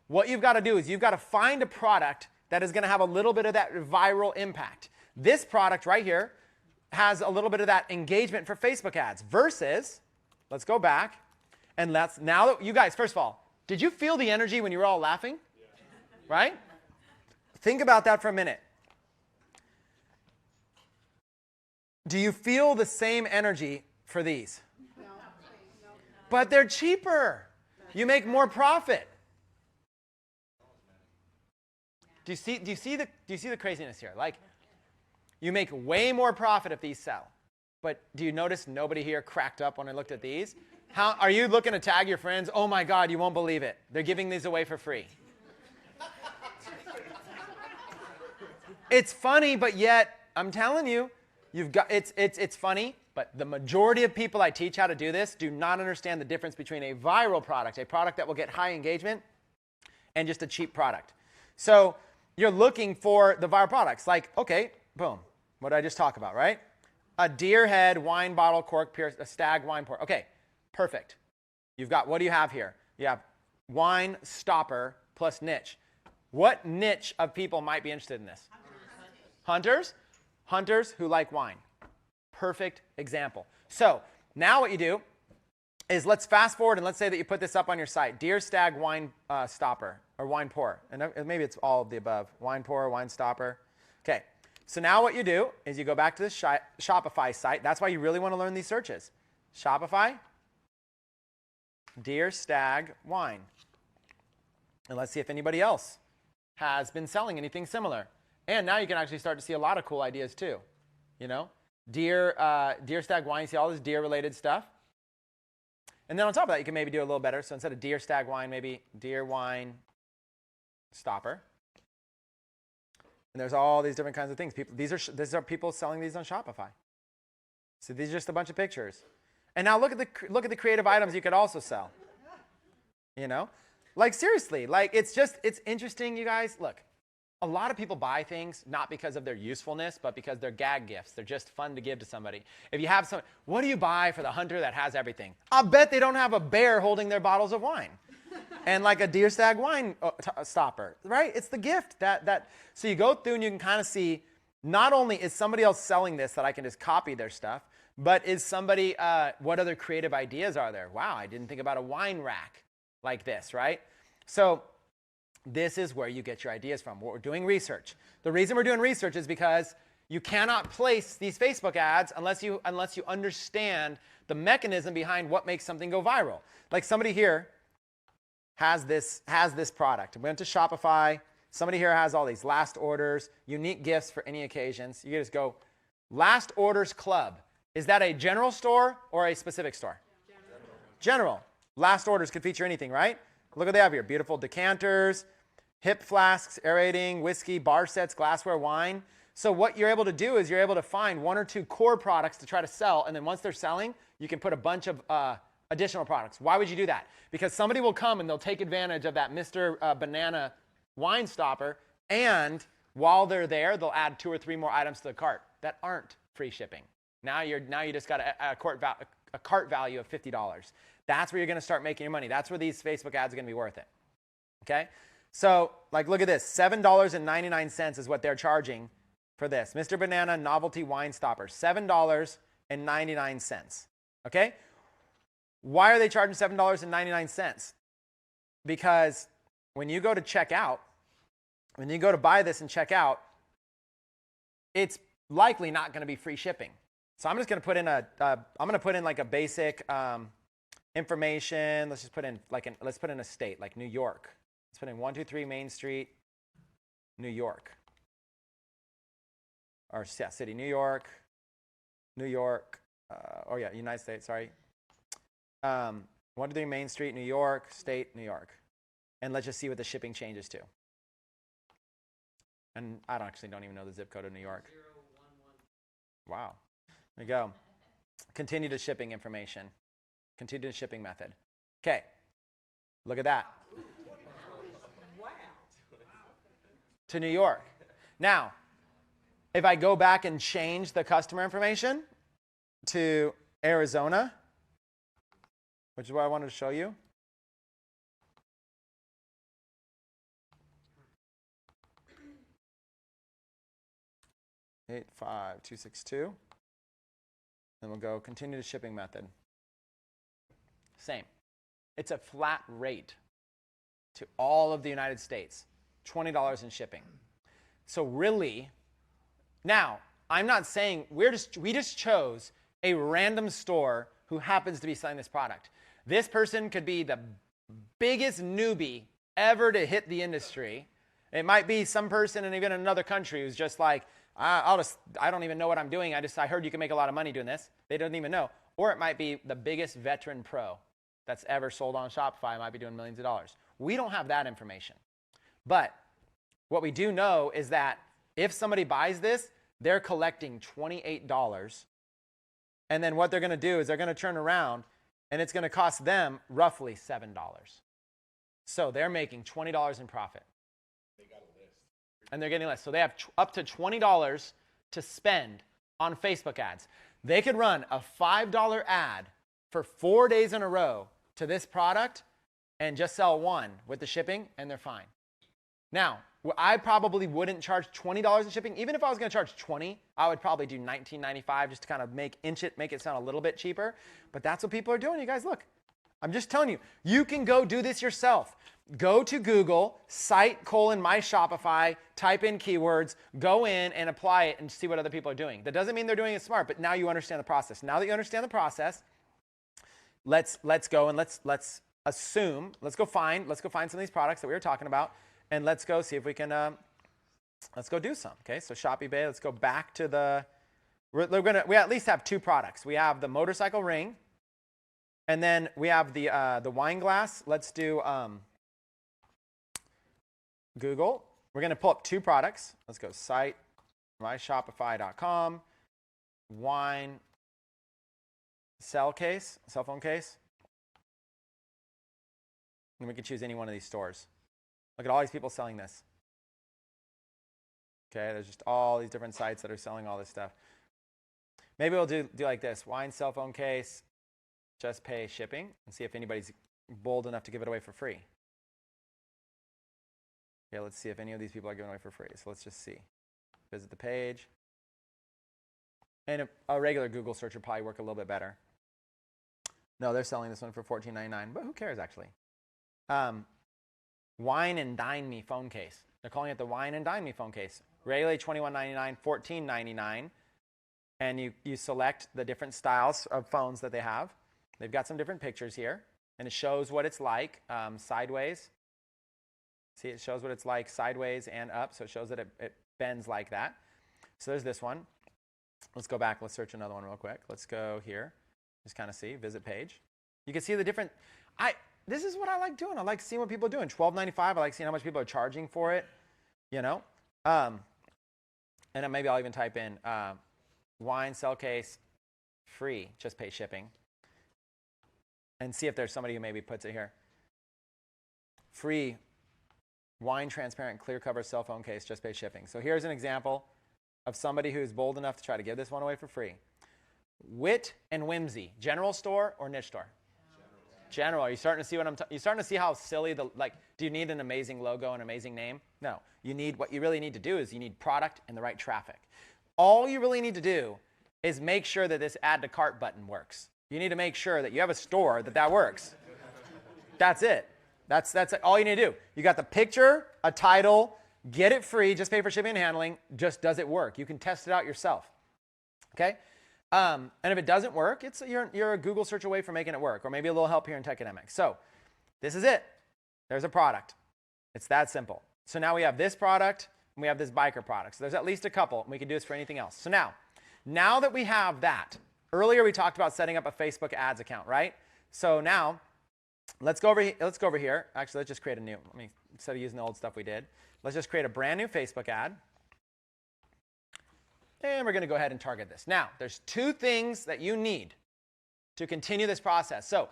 what you've got to do is you've got to find a product that is going to have a little bit of that viral impact. This product right here has a little bit of that engagement for Facebook ads versus, let's go back, and now that you guys, first of all, did you feel the energy when you were all laughing? Yeah. Right? Think about that for a minute. Do you feel the same energy for these? No. But they're cheaper. You make more profit. Do you see the craziness here? Like, you make way more profit if these sell. But do you notice nobody here cracked up when I looked at these? How are you looking to tag your friends? Oh my God, you won't believe it. They're giving these away for free. It's funny, but yet I'm telling you, it's funny, but the majority of people I teach how to do this do not understand the difference between a viral product, a product that will get high engagement, and just a cheap product. So you're looking for the viral products. Like, okay, boom. What did I just talk about, right? A deer head wine bottle cork pierce, a stag wine pour. Okay, perfect. You've got, what do you have here? You have wine stopper plus niche. What niche of people might be interested in this? Hunters? Hunters who like wine. Perfect example. So now what you do is let's fast forward and let's say that you put this up on your site. Deer stag wine stopper or wine pour. And maybe it's all of the above. Wine pour, wine stopper. Okay. So now what you do is you go back to the Shopify site. That's why you really want to learn these searches. Shopify, deer stag wine. And let's see if anybody else has been selling anything similar. And now you can actually start to see a lot of cool ideas too. You know, deer stag wine, you see all this deer related stuff. And then on top of that, you can maybe do a little better. So instead of deer stag wine, maybe deer wine stopper. And there's all these different kinds of things. These are people selling these on Shopify. So these are just a bunch of pictures. And now look at the creative items you could also sell. You know, like seriously, like it's interesting, you guys. Look, a lot of people buy things not because of their usefulness, but because they're gag gifts. They're just fun to give to somebody. If you have what do you buy for the hunter that has everything? I'll bet they don't have a bear holding their bottles of wine. And like a deer stag wine stopper, right? It's the gift so you go through and you can kind of see, not only is somebody else selling this that I can just copy their stuff, but is somebody, what other creative ideas are there? Wow, I didn't think about a wine rack like this, right? So this is where you get your ideas from. We're doing research. The reason we're doing research is because you cannot place these Facebook ads unless you understand the mechanism behind what makes something go viral. Like somebody here has this product. We went to Shopify. Somebody here has all these last orders, unique gifts for any occasions. You just go, last orders club. Is that a general store or a specific store? General. Last orders could feature anything, right? Look what they have here. Beautiful decanters, hip flasks, aerating, whiskey, bar sets, glassware, wine. So what you're able to do is you're able to find one or two core products to try to sell. And then once they're selling, you can put a bunch of additional products. Why would you do that? Because somebody will come and they'll take advantage of that Mr. Banana wine stopper, and while they're there, they'll add 2 or 3 more items to the cart that aren't free shipping. Now you just got a cart value of $50. That's where you're going to start making your money. That's where these Facebook ads are going to be worth it. Okay? So, like, look at this. $7.99 is what they're charging for this. Mr. Banana novelty wine stopper. $7.99. Okay? Why are they charging $7.99? Because when you go to check out, when you go to buy this and check out, it's likely not going to be free shipping. So I'm just going to put in like a basic information. Let's just put in let's put in a state like New York. Let's put in 123 Main Street, New York. Or yeah, city, New York. United States, sorry. 123 Main Street, New York, state, New York. And let's just see what the shipping changes to. And I don't even know the zip code of New York. 011. Wow. There you go. Continue to shipping information. Continue to shipping method. Okay. Look at that. Wow. To New York. Now, if I go back and change the customer information to Arizona, which is what I wanted to show you. 85262. Then we'll go continue the shipping method. Same. It's a flat rate to all of the United States, $20 in shipping. So really, now, I'm not saying we just chose a random store who happens to be selling this product. This person could be the biggest newbie ever to hit the industry. It might be some person in even another country who's just like, I don't even know what I'm doing. I heard you can make a lot of money doing this. They don't even know. Or it might be the biggest veteran pro that's ever sold on Shopify, might be doing millions of dollars. We don't have that information. But what we do know is that if somebody buys this, they're collecting $28. And then what they're going to do is they're going to turn around and it's going to cost them roughly $7. So they're making $20 in profit. They got a list. And they're getting a list. So they have up to $20 to spend on Facebook ads. They could run a $5 ad for 4 days in a row to this product and just sell one with the shipping, and they're fine. Now, I probably wouldn't charge $20 in shipping. Even if I was going to charge $20, I would probably do $19.95 just to kind of make it sound a little bit cheaper. But that's what people are doing. You guys, look, I'm just telling you, you can go do this yourself. Go to Google, site : my Shopify, type in keywords, go in and apply it and see what other people are doing. That doesn't mean they're doing it smart, but now you understand the process. Now that you understand the process, let's go and let's go find some of these products that we were talking about, and let's go see if we can let's go do some. Okay, so Shopify, let's go back to we at least have two products. We have the motorcycle ring, and then we have the wine glass. Let's do Google. We're going to pull up two products. Let's go site myshopify.com, wine cell phone case. And we can choose any one of these stores. Look at all these people selling this. Okay, there's just all these different sites that are selling all this stuff. Maybe we'll do like this. Wine cell phone case, just pay shipping, and see if anybody's bold enough to give it away for free. Okay, let's see if any of these people are giving away for free. So let's just see. Visit the page. And a regular Google search would probably work a little bit better. No, they're selling this one for $14.99, but who cares actually? Wine and Dine Me phone case. They're calling it the Wine and Dine Me phone case. Regularly $21.99, $14.99. And you select the different styles of phones that they have. They've got some different pictures here, and it shows what it's like sideways. See, it shows what it's like sideways and up, so it shows that it bends like that. So there's this one. Let's go back. Let's search another one real quick. Let's go here. Just kind of see, visit page. You can see the different, this is what I like doing. I like seeing what people are doing. $12.95, I like seeing how much people are charging for it, you know. And then maybe I'll even type in wine cell case free, just pay shipping. And see if there's somebody who maybe puts it here. Free wine transparent clear cover cell phone case, just pay shipping. So here's an example of somebody who's bold enough to try to give this one away for free. Wit and Whimsy, general store or niche store? General. Are you starting to see you starting to see how silly do you need an amazing logo and amazing name? No. What you really need to do is you need product and the right traffic. All you really need to do is make sure that this add to cart button works. You need to make sure that you have a store that works. That's it. That's all you need to do. You got the picture, a title, get it free, just pay for shipping and handling. Just does it work? You can test it out yourself. Okay? And if it doesn't work, you're a Google search away from making it work, or maybe a little help here in Tecademics. So this is it. There's a product. It's that simple. So now we have this product, and we have this biker product. So there's at least a couple, and we can do this for anything else. So now that we have that, earlier we talked about setting up a Facebook ads account, right? So now let's go over here. Actually, let's just create a new. Instead of using the old stuff we did, let's just create a brand new Facebook ad. And we're going to go ahead and target this. Now, there's two things that you need to continue this process. So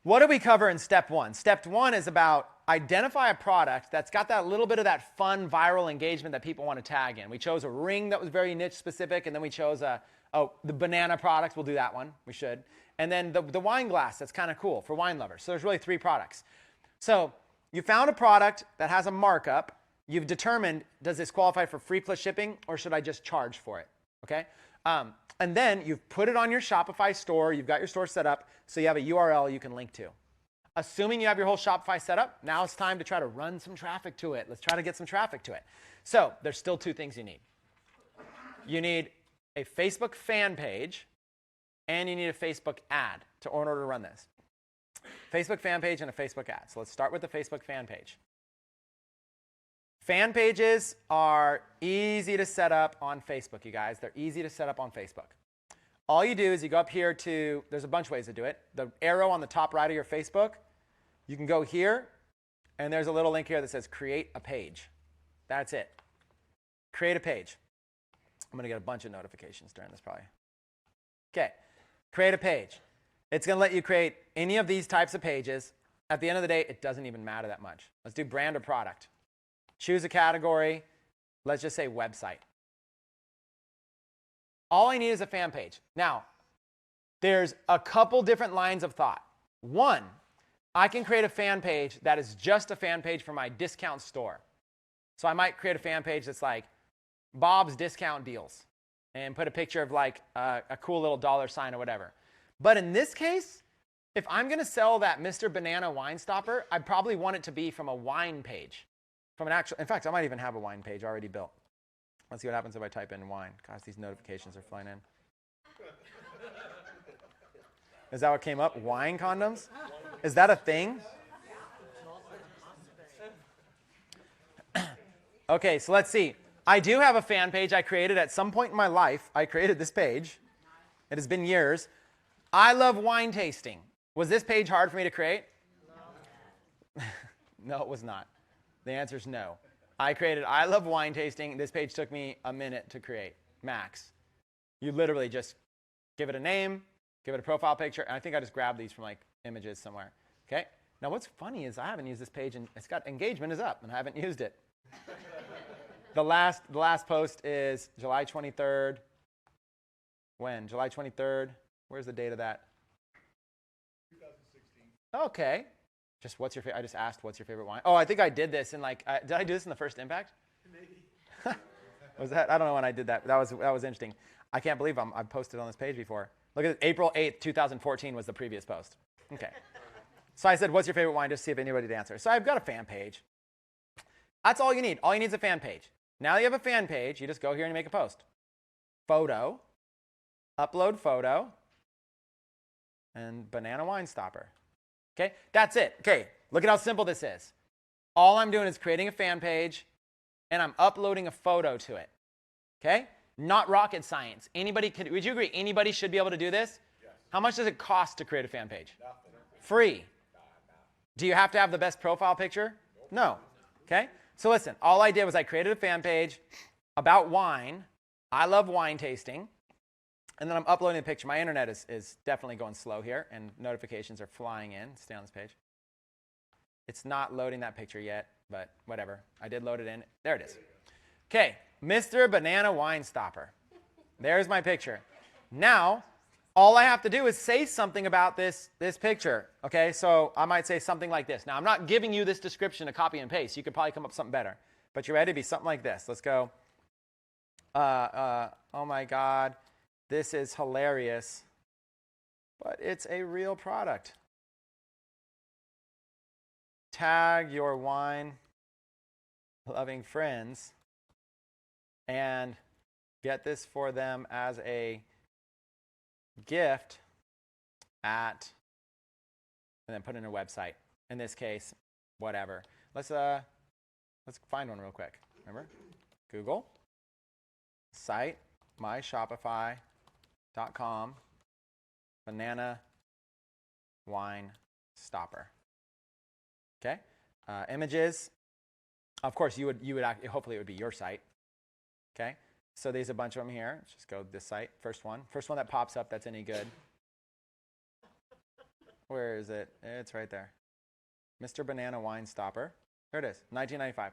what did we cover in step one? Step one is about identify a product that's got that little bit of that fun viral engagement that people want to tag in. We chose a ring that was very niche specific, and then we chose the banana products. We'll do that one. We should. And then the wine glass, that's kind of cool for wine lovers. So there's really three products. So you found a product that has a markup. you've determined, does this qualify for free plus shipping or should I just charge for it? Okay. And then you've put it on your Shopify store. You've got your store set up. So you have a URL you can link to. Assuming you have your whole Shopify set up, now it's time to try to run some traffic to it. Let's try to get some traffic to it. So there's still two things you need. You need a Facebook fan page and you need a Facebook ad in order to run this. Facebook fan page and a Facebook ad. So let's start with the Facebook fan page. Fan pages are easy to set up on Facebook, you guys. They're easy to set up on Facebook. All you do is you go up here to, there's a bunch of ways to do it. The arrow on the top right of your Facebook, you can go here, and there's a little link here that says create a page. That's it. Create a page. I'm going to get a bunch of notifications during this probably. Okay, create a page. It's going to let you create any of these types of pages. At the end of the day, it doesn't even matter that much. Let's do brand or product. Choose a category. Let's just say website. All I need is a fan page. Now, there's a couple different lines of thought. One, I can create a fan page that is just a fan page for my discount store. So I might create a fan page that's like Bob's Discount Deals and put a picture of like a cool little dollar sign or whatever. But in this case, if I'm going to sell that Mr. Banana wine stopper, I probably want it to be from a wine page. From an actual, in fact, I might even have a wine page already built. Let's see what happens if I type in wine. Gosh, these notifications are flying in. Is that what came up? Wine condoms? Is that a thing? Okay, so let's see. I do have a fan page I created at some point in my life. I created this page. It has been years. I love wine tasting. Was this page hard for me to create? No. No, it was not. The answer is no. I created I love wine tasting. This page took me a minute to create, max. You literally just give it a name, give it a profile picture, and I think I just grabbed these from like images somewhere. Okay? Now what's funny is I haven't used this page, and it's got engagement is up, and I haven't used it. The last post is July 23rd. When? July 23rd. Where's the date of that? 2016. Okay. Just what's your favorite? I just asked what's your favorite wine. Oh, I think I did this in like. Did I do this in the first Impact? Maybe. Was that? I don't know when I did that. That was interesting. I can't believe I've posted on this page before. Look at it. April 8th, 2014 was the previous post. Okay. So I said, what's your favorite wine? Just to see if anybody would answer. So I've got a fan page. That's all you need. All you need is a fan page. Now you have a fan page. You just go here and you make a post. Photo. Upload photo. And banana wine stopper. Okay, that's it. Okay, look at how simple this is. All I'm doing is creating a fan page, and I'm uploading a photo to it. Okay, not rocket science. Would you agree anybody should be able to do this? Yes. How much does it cost to create a fan page? Nothing. Free. Do you have to have the best profile picture? No. Okay, so listen, all I did was I created a fan page about wine. I love wine tasting. And then I'm uploading a picture. My internet is definitely going slow here, and notifications are flying in. Stay on this page. It's not loading that picture yet, but whatever. I did load it in. There it is. Okay, Mr. Banana Wine Stopper. There's my picture. Now, all I have to do is say something about this picture. Okay, so I might say something like this. Now, I'm not giving you this description to copy and paste. You could probably come up with something better. But you ready to be something like this? Let's go. Oh, my God. This is hilarious, but it's a real product. Tag your wine-loving friends and get this for them as a gift and then put it in a website. In this case, whatever. Let's find one real quick. Remember? Google, site, my Shopify.com, banana wine stopper. Okay, images. Of course, you would hopefully it would be your site. Okay, so there's a bunch of them here. Let's just go to this site. First one that pops up that's any good. Where is it? It's right there. Mr. Banana Wine Stopper. There it is. 1995.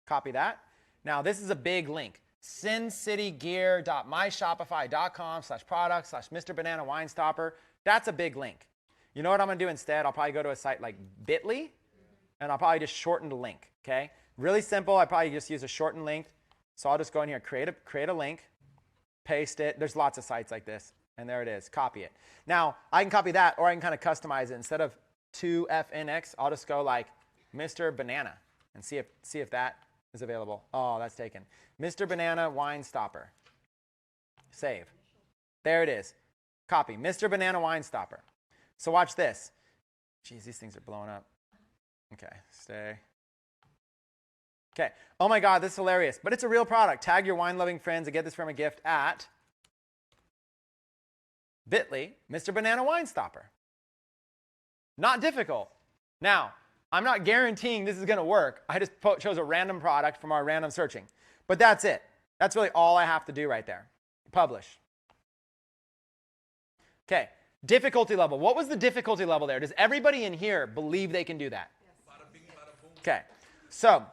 Copy that. Now this is a big link. sincitygear.myshopify.com/product/Mr. Banana Wine Stopper. That's a big link. You know what I'm going to do instead? I'll probably go to a site like Bitly, and I'll probably just shorten the link, okay? Really simple. I probably just use a shortened link. So I'll just go in here, create a link, paste it. There's lots of sites like this. And there it is. Copy it. Now, I can copy that, or I can kind of customize it. Instead of 2FNX, I'll just go like Mr. Banana and see if that is available. Oh, that's taken. Mr. Banana Wine Stopper. Save. There it is. Copy. Mr. Banana Wine Stopper. So watch this. Geez, these things are blowing up. Okay, stay. Okay. Oh my God, this is hilarious. But it's a real product. Tag your wine-loving friends and get this from a gift at bit.ly, Mr. Banana Wine Stopper. Not difficult. Now, I'm not guaranteeing this is going to work. I just chose a random product from our random searching. But that's it. That's really all I have to do right there. Publish. Okay. Difficulty level. What was the difficulty level there? Does everybody in here believe they can do that? Yes. Okay. So,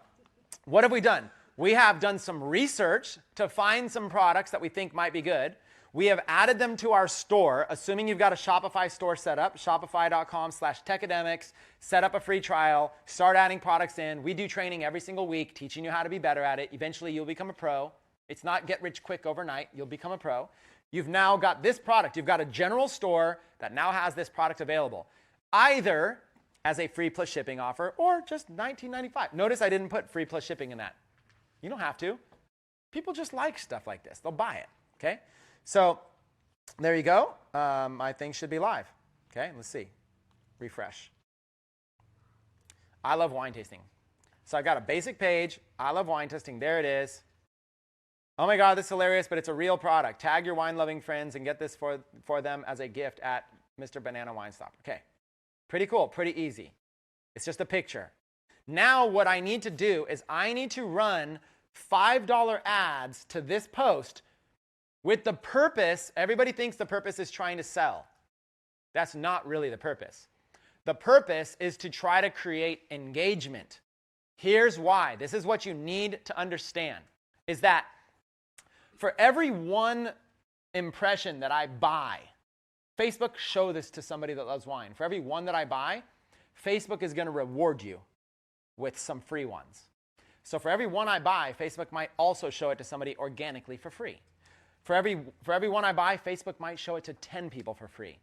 what have we done? We have done some research to find some products that we think might be good. We have added them to our store, assuming you've got a Shopify store set up, shopify.com/Tecademics, set up a free trial, start adding products in. We do training every single week, teaching you how to be better at it. Eventually, you'll become a pro. It's not get rich quick overnight. You'll become a pro. You've now got this product. You've got a general store that now has this product available, either as a free plus shipping offer or just $19.95. Notice I didn't put free plus shipping in that. You don't have to. People just like stuff like this. They'll buy it, okay? So there you go. My thing should be live. Okay, let's see. Refresh. I love wine tasting. So I've got a basic page. I love wine tasting. There it is. Oh my God, this is hilarious, but it's a real product. Tag your wine-loving friends and get this for them as a gift at Mr. Banana Wine Stopper. Okay, pretty cool, pretty easy. It's just a picture. Now what I need to do is I need to run $5 ads to this post with the purpose, everybody thinks the purpose is trying to sell. That's not really the purpose. The purpose is to try to create engagement. Here's why. This is what you need to understand, is that for every one impression that I buy, Facebook, show this to somebody that loves wine. For every one that I buy, Facebook is going to reward you with some free ones. So for every one I buy, Facebook might also show it to somebody organically for free. For every one I buy, Facebook might show it to 10 people for free.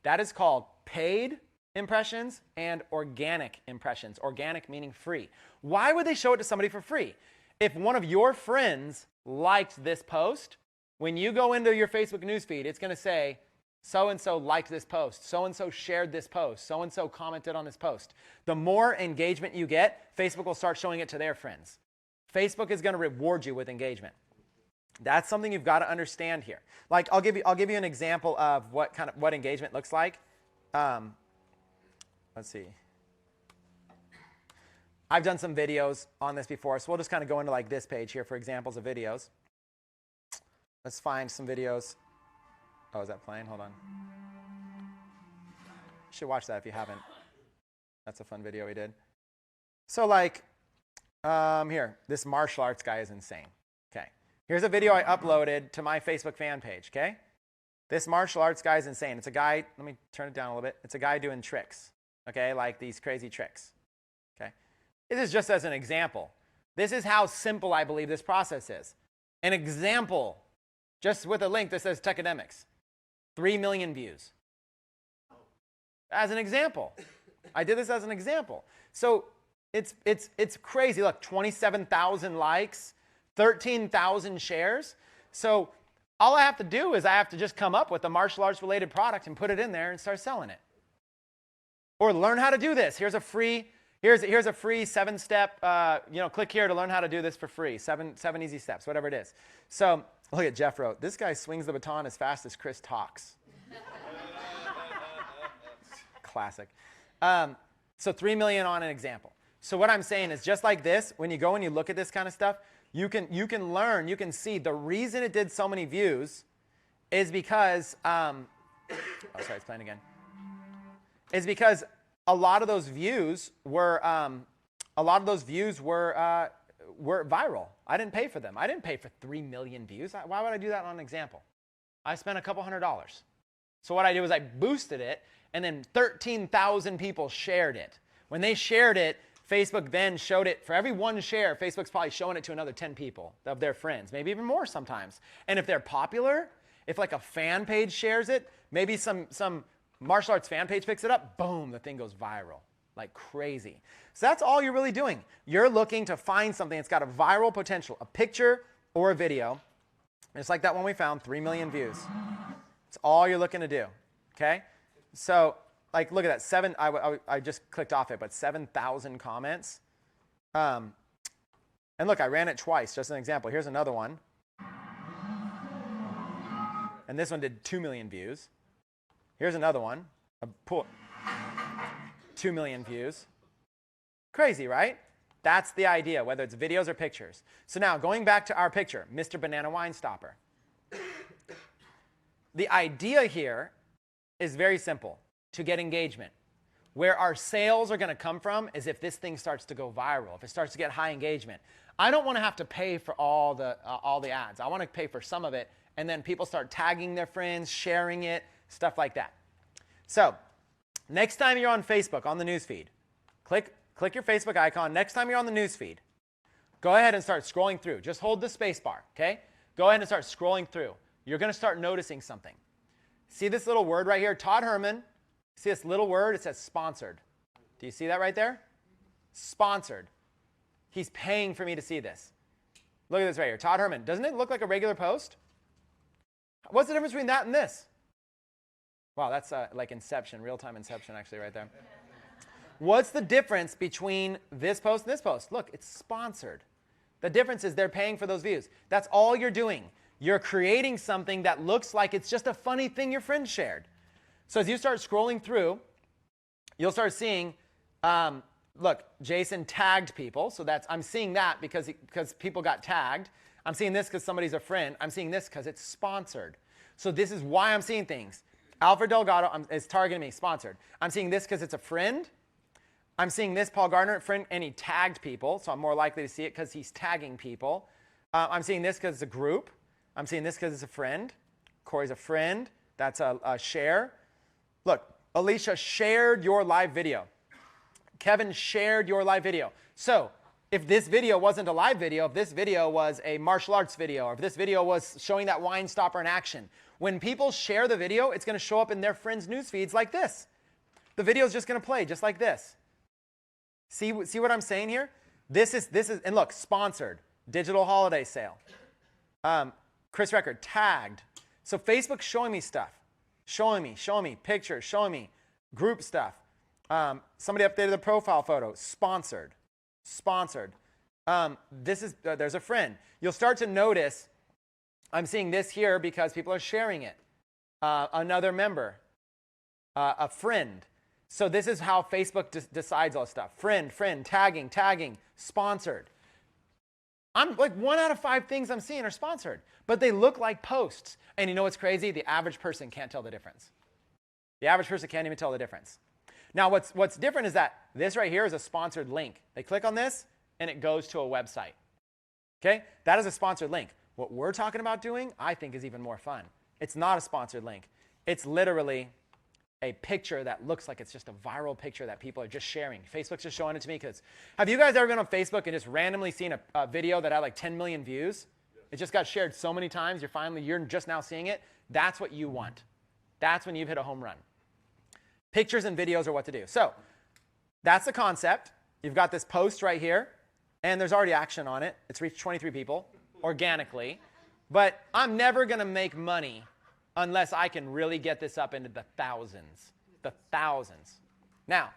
That is called paid impressions and organic impressions. Organic meaning free. Why would they show it to somebody for free? If one of your friends liked this post, when you go into your Facebook newsfeed, it's going to say, so-and-so liked this post, so-and-so shared this post, so-and-so commented on this post. The more engagement you get, Facebook will start showing it to their friends. Facebook is going to reward you with engagement. That's something you've got to understand here. Like I'll give you an example of what engagement looks like. Let's see. I've done some videos on this before, so we'll just kind of go into like this page here for examples of videos. Let's find some videos. Oh, is that playing? Hold on. You should watch that if you haven't. That's a fun video we did. So like, here, this martial arts guy is insane. Okay. Here's a video I uploaded to my Facebook fan page, okay? This martial arts guy is insane. It's a guy, let me turn it down a little bit. It's a guy doing tricks, okay? Like these crazy tricks, okay? This is just as an example. This is how simple I believe this process is. An example, just with a link that says Tecademics. 3 million views. As an example. I did this as an example. So it's crazy. Look, 27,000 likes, 13,000 shares. So all I have to do is I have to just come up with a martial arts related product and put it in there and start selling it. Or learn how to do this. Here's a free 7-step, click here to learn how to do this for free. Seven easy steps, whatever it is. So look at Jeff wrote, this guy swings the baton as fast as Chris talks. Classic. So 3 million on an example. So what I'm saying is just like this, when you go and you look at this kind of stuff, you can learn, you can see the reason it did so many views is because, oh, sorry, it's playing again. Is because a lot of those views were viral. I didn't pay for them. I didn't pay for 3 million views. Why would I do that on an example? I spent a couple $100. So what I did was I boosted it, and then 13,000 people shared it. When they shared it, Facebook then showed it, for every one share, Facebook's probably showing it to another 10 people of their friends, maybe even more sometimes. And if they're popular, if like a fan page shares it, maybe some martial arts fan page picks it up, boom, the thing goes viral like crazy. So that's all you're really doing. You're looking to find something that's got a viral potential, a picture or a video. It's like that one we found, 3 million views. It's all you're looking to do, okay? So like, look at that, I just clicked off it, but 7,000 comments. And look, I ran it twice, just an example. Here's another one. And this one did 2 million views. Here's another one, 2 million views. Crazy, right? That's the idea, whether it's videos or pictures. So now, going back to our picture, Mr. Banana Wine Stopper. The idea here is very simple, to get engagement. Where our sales are going to come from is if this thing starts to go viral, if it starts to get high engagement. I don't want to have to pay for all the ads. I want to pay for some of it, and then people start tagging their friends, sharing it, stuff like that. So next time you're on Facebook, on the newsfeed, click your Facebook icon. Next time you're on the newsfeed, go ahead and start scrolling through. Just hold the space bar, okay? Go ahead and start scrolling through. You're going to start noticing something. See this little word right here? Todd Herman. See this little word? It says sponsored. Do you see that right there? Sponsored. He's paying for me to see this. Look at this right here. Todd Herman. Doesn't it look like a regular post? What's the difference between that and this? Wow, that's like Inception, real-time Inception actually right there. What's the difference between this post and this post? Look, it's sponsored. The difference is they're paying for those views. That's all you're doing. You're creating something that looks like it's just a funny thing your friend shared. So as you start scrolling through, you'll start seeing, look, Jason tagged people. So I'm seeing that because people got tagged. I'm seeing this because somebody's a friend. I'm seeing this because it's sponsored. So this is why I'm seeing things. Alfred Delgado is targeting me, sponsored. I'm seeing this because it's a friend. I'm seeing this, Paul Gardner, friend, and he tagged people. So I'm more likely to see it because he's tagging people. I'm seeing this because it's a group. I'm seeing this because it's a friend. Corey's a friend. That's a share. Look, Alicia shared your live video. Kevin shared your live video. So if this video wasn't a live video, if this video was a martial arts video, or if this video was showing that wine stopper in action, when people share the video, it's going to show up in their friends' news feeds like this. The video is just going to play just like this. See what I'm saying here? This is, and look, sponsored, digital holiday sale. Chris Record, tagged. So Facebook's showing me stuff. Showing me pictures, showing me group stuff. Somebody updated the profile photo, sponsored. There's a friend. You'll start to notice, I'm seeing this here because people are sharing it. Another member, a friend. So this is how Facebook decides all this stuff. Friend, tagging, sponsored. I'm like 1 out of 5 things I'm seeing are sponsored, but they look like posts. And you know what's crazy? The average person can't tell the difference. The average person can't even tell the difference. Now, what's different is that this right here is a sponsored link. They click on this, and it goes to a website. Okay? That is a sponsored link. What we're talking about doing, I think, is even more fun. It's not a sponsored link. It's literally a picture that looks like it's just a viral picture that people are just sharing. Facebook's just showing it to me because have you guys ever been on Facebook and just randomly seen a video that had like 10 million views? It just got shared so many times, you're just now seeing it. That's what you want. That's when you've hit a home run. Pictures and videos are what to do. So that's the concept. You've got this post right here, and there's already action on it. It's reached 23 people organically. But I'm never going to make money unless I can really get this up into the thousands. The thousands. Now,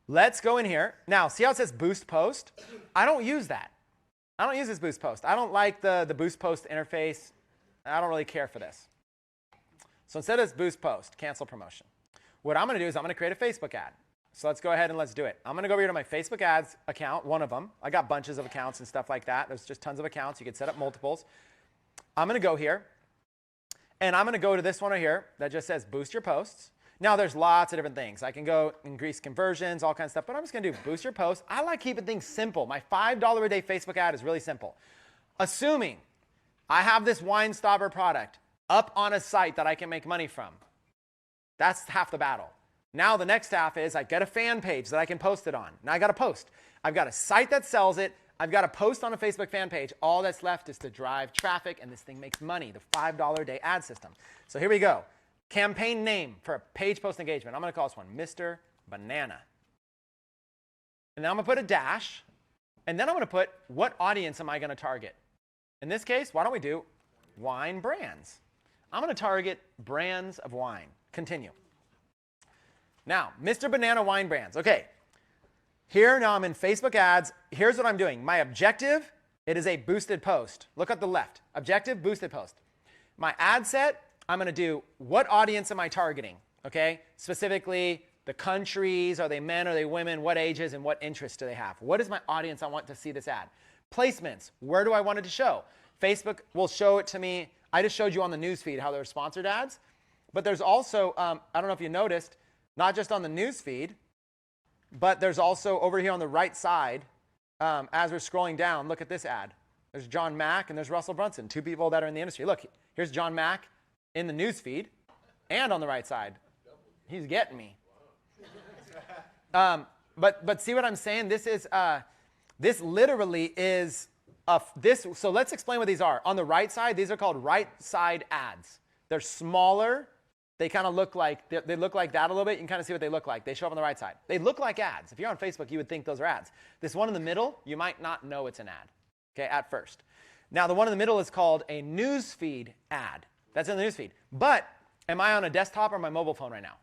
let's go in here. Now, see how it says boost post? I don't use that. I don't use this boost post. I don't like the boost post interface. I don't really care for this. So instead of this boost post, cancel promotion. What I'm going to do is I'm going to create a Facebook ad. So let's go ahead and let's do it. I'm going to go over here to my Facebook ads account, one of them. I got bunches of accounts and stuff like that. There's just tons of accounts. You can set up multiples. I'm going to go here. And I'm going to go to this one right here that just says boost your posts. Now, there's lots of different things. I can go increase conversions, all kinds of stuff. But I'm just going to do boost your posts. I like keeping things simple. My $5 a day Facebook ad is really simple. Assuming I have this wine stopper product up on a site that I can make money from. That's half the battle. Now the next half is I get a fan page that I can post it on. Now I got to post. I've got a site that sells it. I've got to post on a Facebook fan page. All that's left is to drive traffic, and this thing makes money, the $5 a day ad system. So here we go. Campaign name for a page post engagement. I'm going to call this one Mr. Banana. And then I'm going to put a dash. And then I'm going to put what audience am I going to target? In this case, why don't we do wine brands? I'm going to target brands of wine. Continue. Now, Mr. Banana wine brands. Okay. Here now I'm in Facebook ads. Here's what I'm doing. My objective, it is a boosted post. Look at the left. Objective, boosted post. My ad set, I'm going to do what audience am I targeting? Okay. Specifically, the countries, are they men, are they women, what ages, and what interests do they have? What is my audience I want to see this ad? Placements, where do I want it to show? Facebook will show it to me. I just showed you on the news feed how they're sponsored ads. But there's also, I don't know if you noticed, not just on the news feed, but there's also over here on the right side, as we're scrolling down, look at this ad. There's John Mack and there's Russell Brunson, two people that are in the industry. Look, here's John Mack in the news feed and on the right side. He's getting me. But see what I'm saying? This is this literally is this. So let's explain what these are. On the right side, these are called right side ads. They're smaller. They kind of look like they look like that a little bit. You can kind of see what they look like. They show up on the right side. They look like ads. If you're on Facebook, you would think those are ads. This one in the middle, you might not know it's an ad. Okay, at first. Now the one in the middle is called a newsfeed ad. That's in the newsfeed. But am I on a desktop or my mobile phone right now?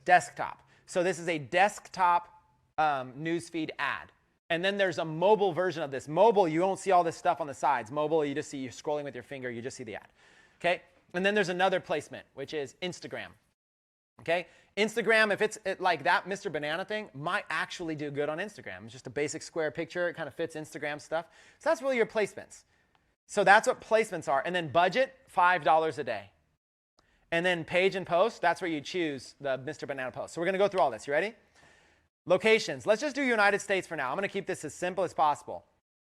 Desktop. So this is a desktop newsfeed ad. And then there's a mobile version of this. Mobile, you don't see all this stuff on the sides. Mobile, you just see you scrolling with your finger. You just see the ad. Okay? And then there's another placement, which is Instagram. Okay? Instagram, if it's like that Mr. Banana thing, might actually do good on Instagram. It's just a basic square picture. It kind of fits Instagram stuff. So that's really your placements. So that's what placements are. And then budget, $5 a day. And then page and post, that's where you choose the Mr. Banana post. So we're going to go through all this. You ready? Locations. Let's just do United States for now. I'm going to keep this as simple as possible.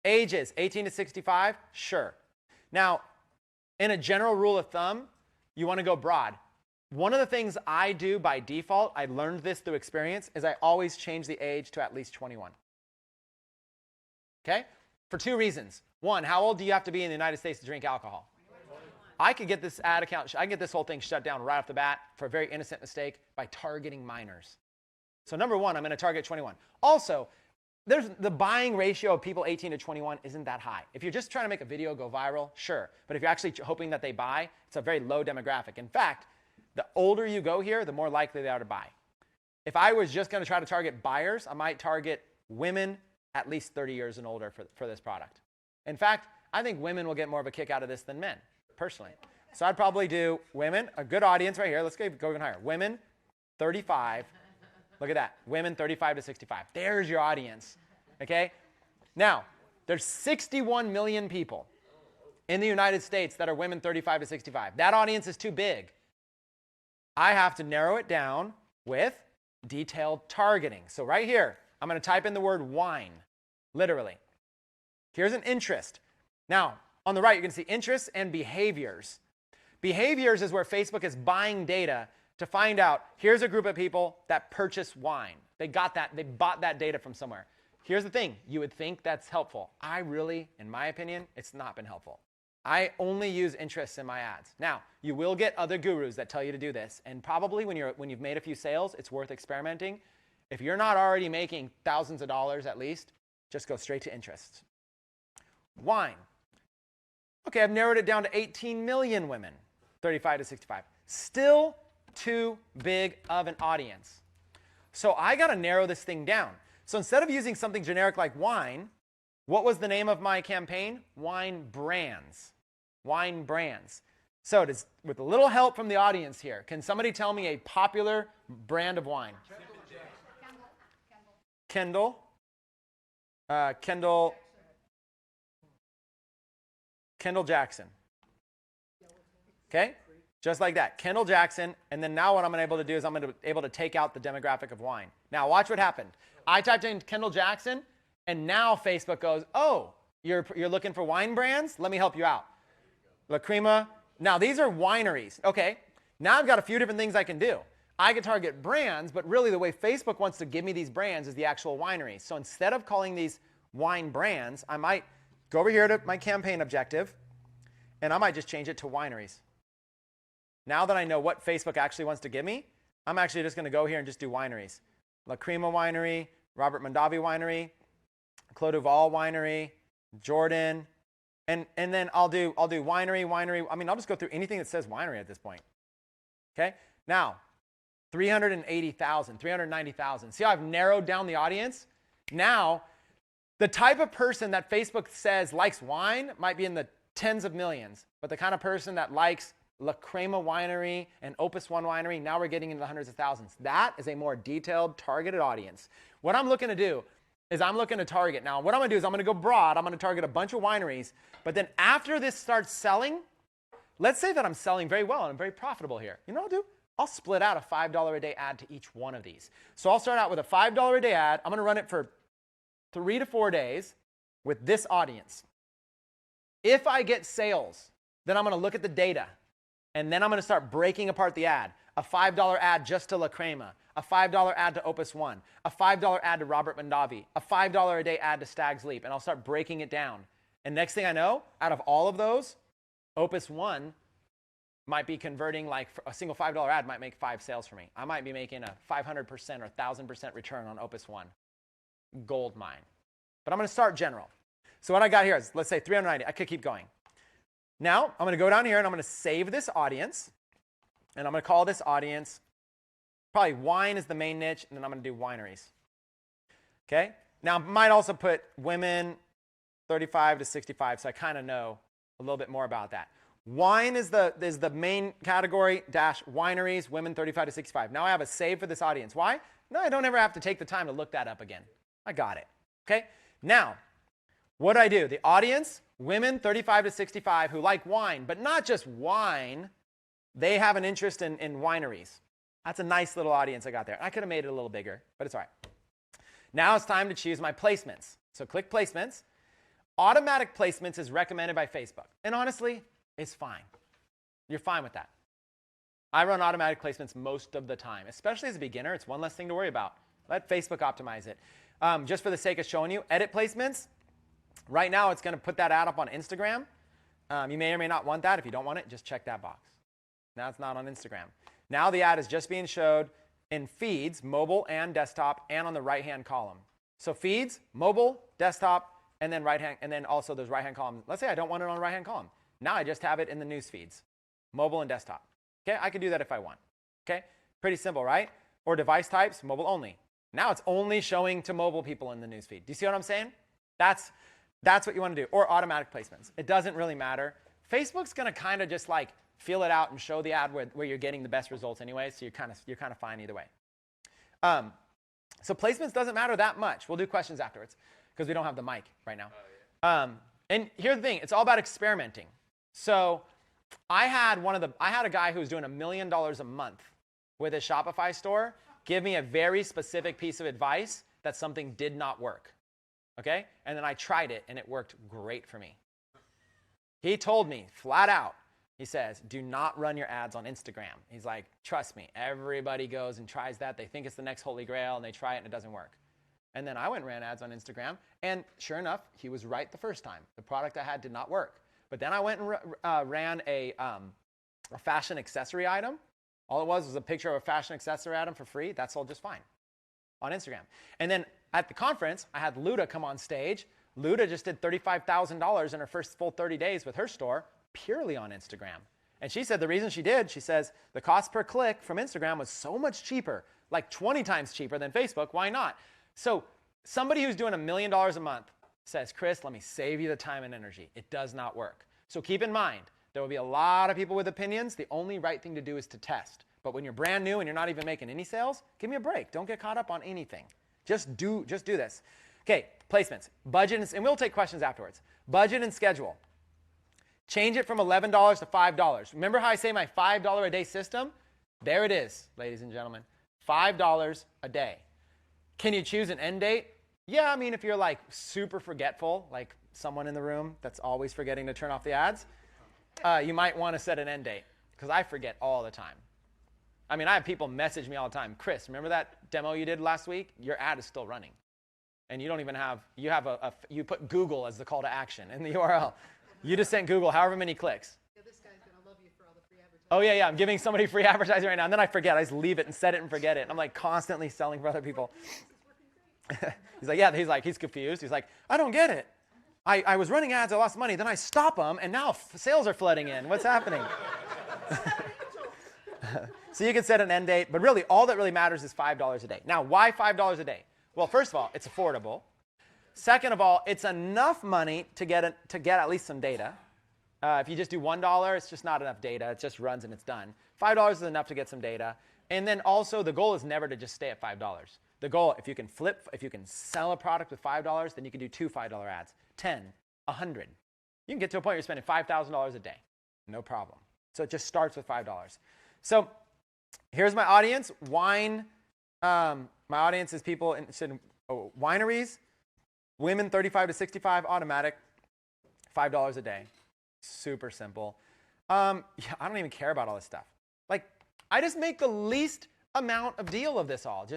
Ages, 18 to 65? Sure. Now, in a general rule of thumb, you want to go broad. One of the things I do by default, I learned this through experience, is I always change the age to at least 21. Okay? For two reasons. One, how old do you have to be in the United States to drink alcohol? I could get this ad account, I can get this whole thing shut down right off the bat for a very innocent mistake by targeting minors. So number one, I'm going to target 21. Also, there's the buying ratio of people 18 to 21 isn't that high. If you're just trying to make a video go viral, sure. But if you're actually hoping that they buy, it's a very low demographic. In fact, the older you go here, the more likely they are to buy. If I was just going to try to target buyers, I might target women at least 30 years and older for this product. In fact, I think women will get more of a kick out of this than men, personally. So I'd probably do women, a good audience right here. Let's go even higher. Women, 35. Look at that. Women 35 to 65. There's your audience. Okay? Now, there's 61 million people in the United States that are women 35 to 65. That audience is too big. I have to narrow it down with detailed targeting. So right here, I'm going to type in the word wine, literally. Here's an interest. Now, on the right, you can see interests and behaviors. Behaviors is where Facebook is buying data to find out, here's a group of people that purchase wine. They bought that data from somewhere. Here's the thing, you would think that's helpful. I really, in my opinion, it's not been helpful. I only use interests in my ads. Now, you will get other gurus that tell you to do this, and probably when you've made a few sales, it's worth experimenting. If you're not already making thousands of dollars at least, just go straight to interests. Wine. Okay, I've narrowed it down to 18 million women, 35 to 65. Still too big of an audience. So I got to narrow this thing down. So instead of using something generic like wine, what was the name of my campaign? Wine brands. Wine brands. So with a little help from the audience here, can somebody tell me a popular brand of wine? Kendall. Kendall Jackson. Okay? Just like that. Kendall Jackson. And then now what I'm able to do is I'm going to be able to take out the demographic of wine. Now watch what happened. I typed in Kendall Jackson, and now Facebook goes, oh, you're looking for wine brands? Let me help you out. La Crema. Now these are wineries. Okay. Now I've got a few different things I can do. I could target brands, but really the way Facebook wants to give me these brands is the actual wineries. So instead of calling these wine brands, I might go over here to my campaign objective, and I might just change it to wineries. Now that I know what Facebook actually wants to give me, I'm actually just going to go here and just do wineries. La Crema Winery, Robert Mondavi Winery, Clos Duval Winery, Jordan, and then I'll do winery. I mean, I'll just go through anything that says winery at this point. Okay? Now, 380,000, 390,000. See how I've narrowed down the audience? Now, the type of person that Facebook says likes wine might be in the tens of millions, but the kind of person that likes La Crema Winery and Opus One Winery, now we're getting into the hundreds of thousands. That is a more detailed, targeted audience. What I'm looking to do is I'm looking to target. Now, what I'm going to do is I'm going to go broad. I'm going to target a bunch of wineries, but then after this starts selling, let's say that I'm selling very well and I'm very profitable here. You know what I'll do? I'll split out a $5 a day ad to each one of these. So I'll start out with a $5 a day ad. I'm going to run it for 3 to 4 days with this audience. If I get sales, then I'm going to look at the data, and then I'm going to start breaking apart the ad. A $5 ad just to La Crema, a $5 ad to Opus One, a $5 ad to Robert Mondavi, a $5 a day ad to Stag's Leap, and I'll start breaking it down. And next thing I know, out of all of those, Opus One might be converting, like a single $5 ad might make 5 sales for me. I might be making a 500% or 1,000% return on Opus One. Gold mine. But I'm going to start general. So what I got here is, let's say 390. I could keep going. Now, I'm going to go down here and I'm going to save this audience. And I'm going to call this audience, probably wine is the main niche, and then I'm going to do wineries. Okay? Now, I might also put women 35 to 65, so I kind of know a little bit more about that. Wine is the main category, dash wineries, women 35 to 65. Now I have a save for this audience. Why? No, I don't ever have to take the time to look that up again. I got it. Okay? Now, what do I do? The audience, women 35 to 65 who like wine, but not just wine. They have an interest in wineries. That's a nice little audience I got there. I could have made it a little bigger, but it's all right. Now it's time to choose my placements. So click placements. Automatic placements is recommended by Facebook. And honestly, it's fine. You're fine with that. I run automatic placements most of the time, especially as a beginner. It's one less thing to worry about. Let Facebook optimize it. Just for the sake of showing you, edit placements. Right now, it's going to put that ad up on Instagram. You may or may not want that. If you don't want it, just check that box. Now it's not on Instagram. Now the ad is just being showed in feeds, mobile and desktop, and on the right-hand column. So feeds, mobile, desktop, and then right-hand, and then also those right-hand columns. Let's say I don't want it on the right-hand column. Now I just have it in the news feeds, mobile and desktop. Okay, I can do that if I want. Okay, pretty simple, right? Or device types, mobile only. Now it's only showing to mobile people in the news feed. Do you see what I'm saying? That's what you want to do. Or automatic placements. It doesn't really matter. Facebook's going to kind of just like feel it out and show the ad where you're getting the best results anyway. So you're kind of fine either way. So placements doesn't matter that much. We'll do questions afterwards because we don't have the mic right now. And here's the thing. It's all about experimenting. So I had a guy who was doing $1 million a month with his Shopify store give me a very specific piece of advice that something did not work. Okay? And then I tried it and it worked great for me. He told me flat out, he says, do not run your ads on Instagram. He's like, trust me, everybody goes and tries that. They think it's the next holy grail and they try it and it doesn't work. And then I went and ran ads on Instagram and sure enough, he was right the first time. The product I had did not work. But then I went and ran a fashion accessory item. All it was a picture of a fashion accessory item for free. That sold just fine on Instagram. And then at the conference, I had Luda come on stage. Luda just did $35,000 in her first full 30 days with her store purely on Instagram. And she said the reason she did, she says, the cost per click from Instagram was so much cheaper, like 20 times cheaper than Facebook. Why not? So somebody who's doing $1 million a month says, Chris, let me save you the time and energy. It does not work. So keep in mind, there will be a lot of people with opinions. The only right thing to do is to test. But when you're brand new and you're not even making any sales, give me a break. Don't get caught up on anything. Just do this. Okay, placements, budget, and we'll take questions afterwards. Budget and schedule. Change it from $11 to $5. Remember how I say my $5 a day system? There it is, ladies and gentlemen. $5 a day. Can you choose an end date? Yeah, I mean, if you're like super forgetful, like someone in the room that's always forgetting to turn off the ads, you might want to set an end date because I forget all the time. I mean, I have people message me all the time. Chris, remember that demo you did last week? Your ad is still running. And you don't even have, you put Google as the call to action in the URL. You just sent Google however many clicks. Yeah, this guy's going to love you for all the free advertising. Oh, yeah, I'm giving somebody free advertising right now. And then I forget. I just leave it and set it and forget it. And I'm like constantly selling for other people. He's like, he's confused. He's like, I don't get it. I was running ads, I lost money, then I stop them, and now sales are flooding in. What's happening? So you can set an end date, but really all that really matters is $5 a day. Now, why $5 a day? Well, first of all, it's affordable. Second of all, it's enough money to get at least some data. If you just do $1, it's just not enough data. It just runs and it's done. $5 is enough to get some data. And then also the goal is never to just stay at $5. The goal, if you can sell a product with $5, then you can do 2 $5 ads, 10, 100. You can get to a point where you're spending $5,000 a day. No problem. So it just starts with $5. So here's my audience. Wine. My audience is people interested in wineries. Women 35 to 65, automatic, $5 a day. Super simple. I don't even care about all this stuff. Like, I just make the least amount of deal of this all.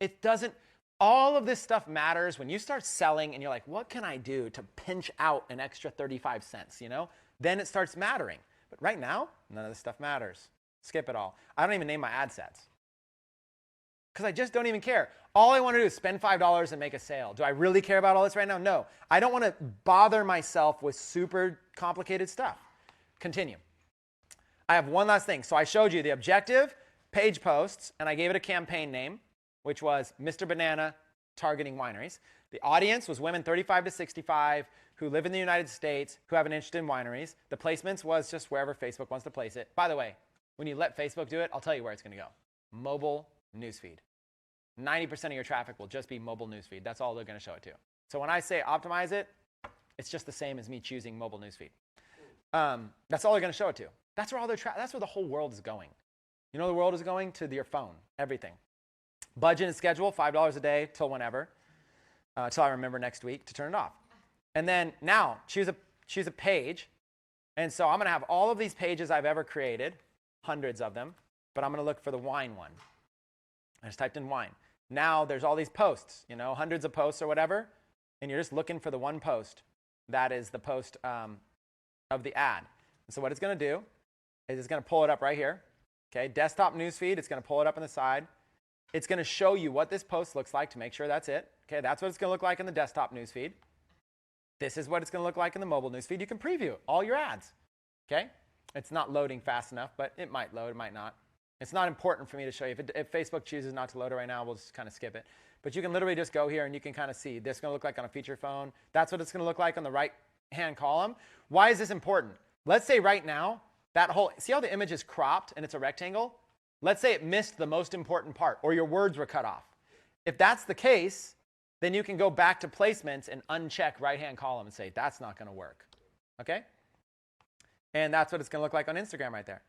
It doesn't, all of this stuff matters when you start selling and you're like, what can I do to pinch out an extra 35 cents, Then it starts mattering. But right now, none of this stuff matters. Skip it all. I don't even name my ad sets. Because I just don't even care. All I want to do is spend $5 and make a sale. Do I really care about all this right now? No. I don't want to bother myself with super complicated stuff. Continue. I have one last thing. So I showed you the objective, page posts, and I gave it a campaign name, which was Mr. Banana targeting wineries. The audience was women 35 to 65 who live in the United States, who have an interest in wineries. The placements was just wherever Facebook wants to place it. By the way, when you let Facebook do it, I'll tell you where it's going to go. Mobile newsfeed. 90% of your traffic will just be mobile newsfeed. That's all they're going to show it to. So when I say optimize it, it's just the same as me choosing mobile newsfeed. That's all they're going to show it to. That's where that's where the whole world is going. You know, the world is going to your phone, everything. Budget and schedule, $5 a day till whenever, till I remember next week to turn it off. And then now choose a page. And so I'm going to have all of these pages I've ever created, hundreds of them, but I'm going to look for the wine one. I just typed in wine. Now there's all these posts, hundreds of posts or whatever, and you're just looking for the one post. That is the post of the ad. And so what it's going to do is it's going to pull it up right here. Okay, desktop newsfeed, it's going to pull it up on the side. It's going to show you what this post looks like to make sure that's it. Okay, that's what it's going to look like in the desktop newsfeed. This is what it's going to look like in the mobile newsfeed. You can preview all your ads. Okay, it's not loading fast enough, but it might load, it might not. It's not important for me to show you. If Facebook chooses not to load it right now, we'll just kind of skip it. But you can literally just go here and you can kind of see this is going to look like on a feature phone. That's what it's going to look like on the right-hand column. Why is this important? Let's say right now, see how the image is cropped and it's a rectangle? Let's say it missed the most important part or your words were cut off. If that's the case, then you can go back to placements and uncheck right-hand column and say, that's not going to work. Okay? And that's what it's going to look like on Instagram right there.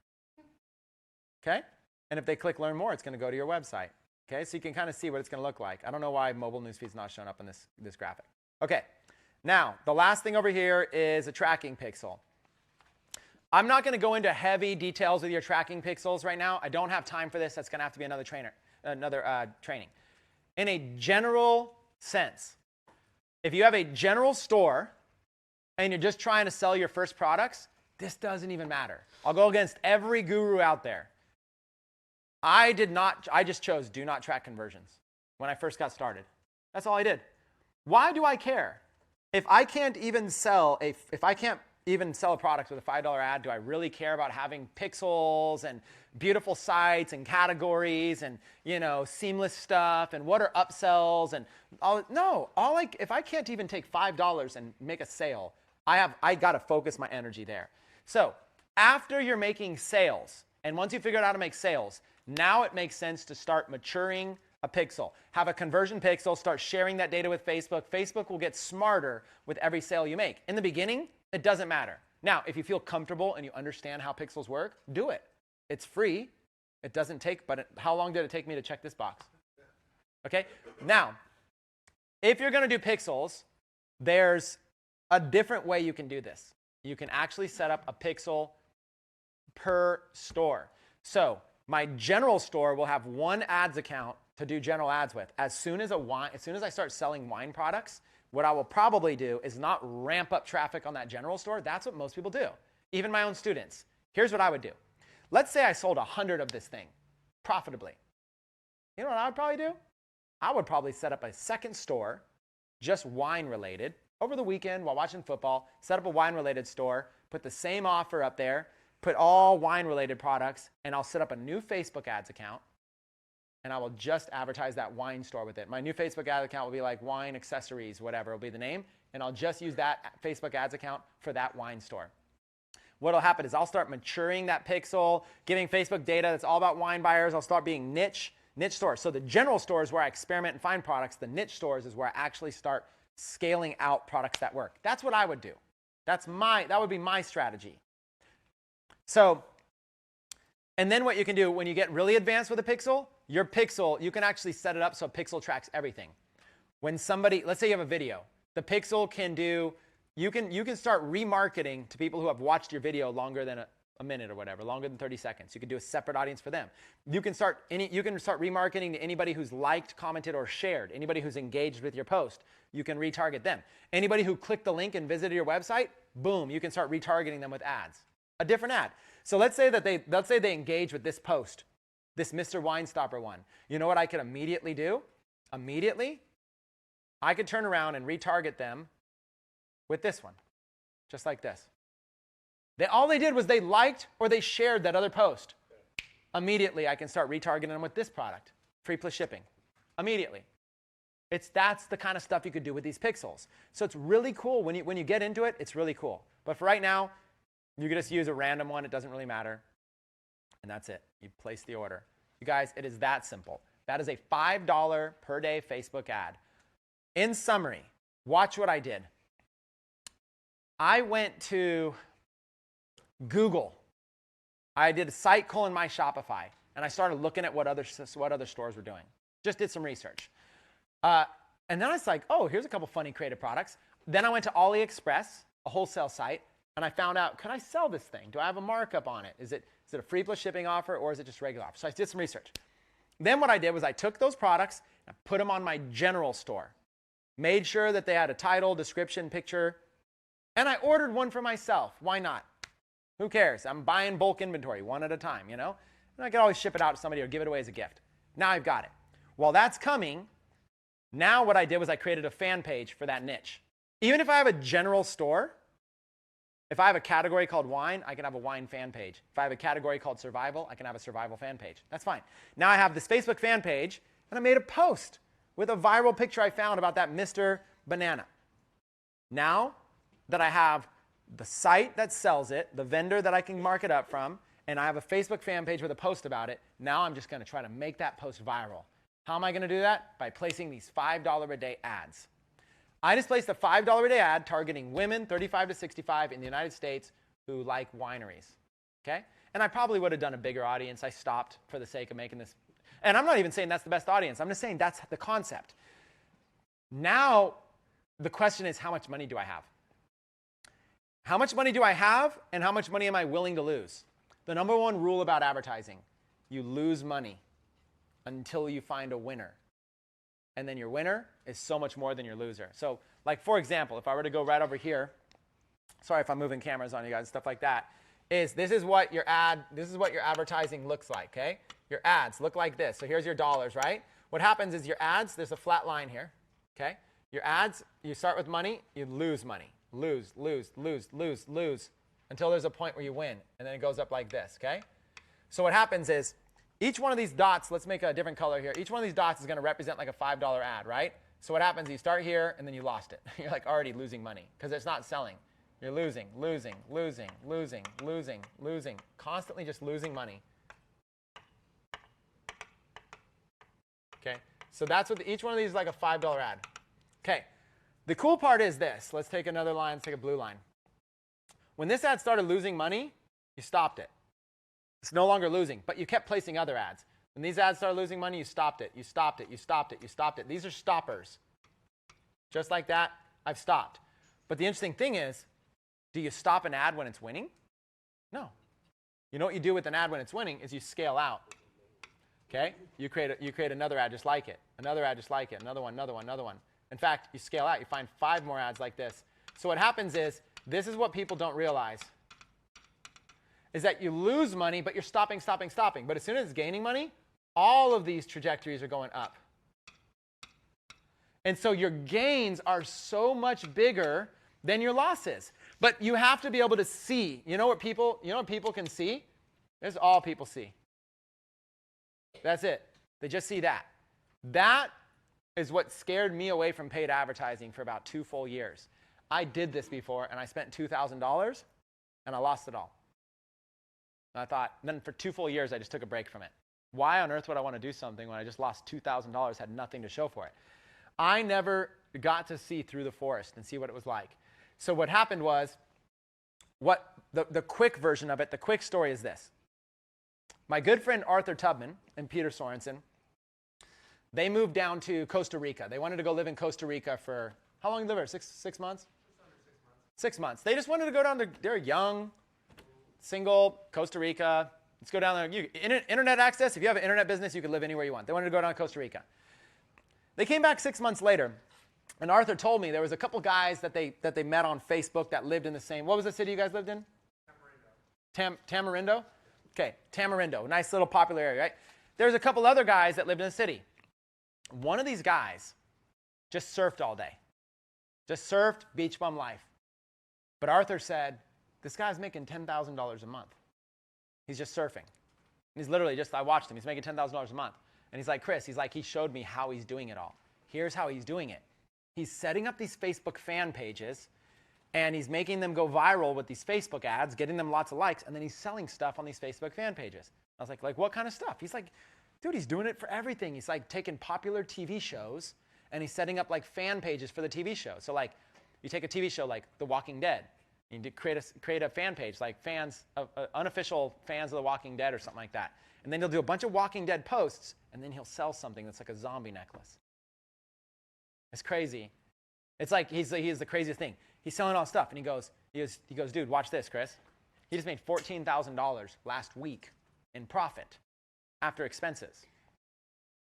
Okay? And if they click learn more, it's going to go to your website. Okay? So you can kind of see what it's going to look like. I don't know why mobile newsfeed's not showing up in this graphic. Okay. Now, the last thing over here is a tracking pixel. I'm not going to go into heavy details with your tracking pixels right now. I don't have time for this. That's going to have to be another training. In a general sense, if you have a general store and you're just trying to sell your first products, this doesn't even matter. I'll go against every guru out there. I just chose do not track conversions when I first got started. That's all I did. Why do I care? If I can't even sell a product with a $5 ad, do I really care about having pixels and beautiful sites and categories and, seamless stuff and what are upsells and all? No, if I can't even take $5 and make a sale, I got to focus my energy there. So after you're making sales, and once you figure out how to make sales, now it makes sense to start maturing a pixel. Have a conversion pixel, start sharing that data with Facebook. Facebook will get smarter with every sale you make. In the beginning, it doesn't matter. Now, if you feel comfortable and you understand how pixels work, do it. It's free. It doesn't take, but how long did it take me to check this box? Okay, now, if you're going to do pixels, there's a different way you can do this. You can actually set up a pixel per store. So My general store will have one ads account to do general ads with. As soon as I start selling wine products, what I will probably do is not ramp up traffic on that general store. That's what most people do, even my own students. Here's what I would do. Let's say I sold 100 of this thing profitably. You know what I would probably do? I would probably set up a second store, just wine related, over the weekend while watching football, set up a wine related store, put the same offer up there, put all wine related products, and I'll set up a new Facebook ads account, and I will just advertise that wine store with it. My new Facebook ad account will be like wine accessories, whatever will be the name, and I'll just use that Facebook ads account for that wine store. What will happen is I'll start maturing that pixel, giving Facebook data that's all about wine buyers. I'll start being niche stores. So the general store is where I experiment and find products. The niche stores is where I actually start scaling out products that work. That's what I would do. That would be my strategy. So, and then what you can do when you get really advanced with a pixel, your pixel, you can actually set it up so pixel tracks everything. When somebody, let's say you have a video, the pixel can do, you can start remarketing to people who have watched your video longer than a minute or whatever, longer than 30 seconds. You can do a separate audience for them. You can start remarketing to anybody who's liked, commented, or shared, anybody who's engaged with your post. You can retarget them. Anybody who clicked the link and visited your website, boom, you can start retargeting them with ads. A different ad. So let's say they engage with this post, this Mr. Wine Stopper one. You know what I could immediately do? Immediately, I could turn around and retarget them with this one, just like this. All they did was they liked or they shared that other post. Immediately, I can start retargeting them with this product, free plus shipping. Immediately. That's the kind of stuff you could do with these pixels. So it's really cool. When you get into it, it's really cool. But for right now, you can just use a random one. It doesn't really matter. And that's it. You place the order. You guys, it is that simple. That is a $5 per day Facebook ad. In summary, watch what I did. I went to Google. I did a site colon my Shopify, and I started looking at what other stores were doing. Just did some research. And then I was like, oh, here's a couple funny creative products. Then I went to AliExpress, a wholesale site, and I found out, can I sell this thing? Do I have a markup on it? Is it a free plus shipping offer, or is it just regular offer? So I did some research. Then what I did was I took those products and put them on my general store. Made sure that they had a title, description, picture, and I ordered one for myself. Why not? Who cares? I'm buying bulk inventory one at a time, you know? And I could always ship it out to somebody or give it away as a gift. Now I've got it. While that's coming, now what I did was I created a fan page for that niche. Even if I have a general store, if I have a category called wine, I can have a wine fan page. If I have a category called survival, I can have a survival fan page. That's fine. Now I have this Facebook fan page, and I made a post with a viral picture I found about that Mr. Banana. Now that I have the site that sells it, the vendor that I can mark it up from, and I have a Facebook fan page with a post about it, now I'm just going to try to make that post viral. How am I going to do that? By placing these $5 a day ads. I just placed a $5 a day ad targeting women 35 to 65 in the United States who like wineries. Okay? And I probably would have done a bigger audience. I stopped for the sake of making this. And I'm not even saying that's the best audience. I'm just saying that's the concept. Now, the question is, how much money do I have? How much money do I have, and how much money am I willing to lose? The number one rule about advertising, you lose money until you find a winner. And then your winner is so much more than your loser. So, like, for example, if I were to go right over here, sorry if I'm moving cameras on you guys and stuff like that, this is what your advertising looks like, okay? Your ads look like this. So here's your dollars, right? What happens is your ads, there's a flat line here, okay? Your ads, you start with money, you lose money. Lose, until there's a point where you win. And then it goes up like this, okay? So what happens is, each one of these dots, let's make a different color here. Each one of these dots is going to represent like a $5 ad, right? So what happens, you start here, and then you lost it. You're like already losing money because it's not selling. You're losing, constantly just losing money. Okay, so that's what each one of these is like a $5 ad. Okay, the cool part is this. Let's take another line. Let's take a blue line. When this ad started losing money, you stopped it. It's no longer losing, but you kept placing other ads. When these ads started losing money, you stopped it. You stopped it. You stopped it. You stopped it. These are stoppers. Just like that, I've stopped. But the interesting thing is, do you stop an ad when it's winning? No. You know what you do with an ad when it's winning is you scale out. Okay? You create another ad just like it, another ad just like it, another one, another one, another one. In fact, you scale out, you find 5 more ads like this. So what happens is, this is what people don't realize, is that you lose money, but you're stopping. But as soon as it's gaining money, all of these trajectories are going up. And so your gains are so much bigger than your losses. But you have to be able to see. You know what people can see? This is all people see. That's it. They just see that. That is what scared me away from paid advertising for about 2 full years. I did this before, and I spent $2,000, and I lost it all. And I thought, then for 2 full years, I just took a break from it. Why on earth would I want to do something when I just lost $2,000, had nothing to show for it? I never got to see through the forest and see what it was like. So what happened was, the quick version of it, the quick story is this. My good friend Arthur Tubman and Peter Sorensen, they moved down to Costa Rica. They wanted to go live in Costa Rica for, how long did they live there? 6 months? Just under 6 months. 6 months. They just wanted to go down there. They're young, single, Costa Rica. Let's go down there. Internet access, if you have an internet business, you can live anywhere you want. They wanted to go down to Costa Rica. They came back 6 months later, and Arthur told me there was a couple guys that they met on Facebook that lived in the same, what was the city you guys lived in? Tamarindo. Tamarindo? Okay, Tamarindo, nice little popular area, right? There's a couple other guys that lived in the city. One of these guys just surfed all day. Just surfed, beach bum life. But Arthur said, this guy's making $10,000 a month. He's just surfing. He's literally just, I watched him, he's making $10,000 a month. And he's like, Chris, he showed me how he's doing it all. Here's how he's doing it. He's setting up these Facebook fan pages, and he's making them go viral with these Facebook ads, getting them lots of likes, and then he's selling stuff on these Facebook fan pages. I was like what kind of stuff? He's like, dude, he's doing it for everything. He's like taking popular TV shows, and he's setting up like fan pages for the TV show. So like, you take a TV show like The Walking Dead, and you create a fan page, like unofficial fans of The Walking Dead or something like that. And then he'll do a bunch of Walking Dead posts, and then he'll sell something that's like a zombie necklace. It's crazy. It's like he is the craziest thing. He's selling all stuff, and he goes, dude, watch this, Chris. He just made $14,000 last week in profit after expenses.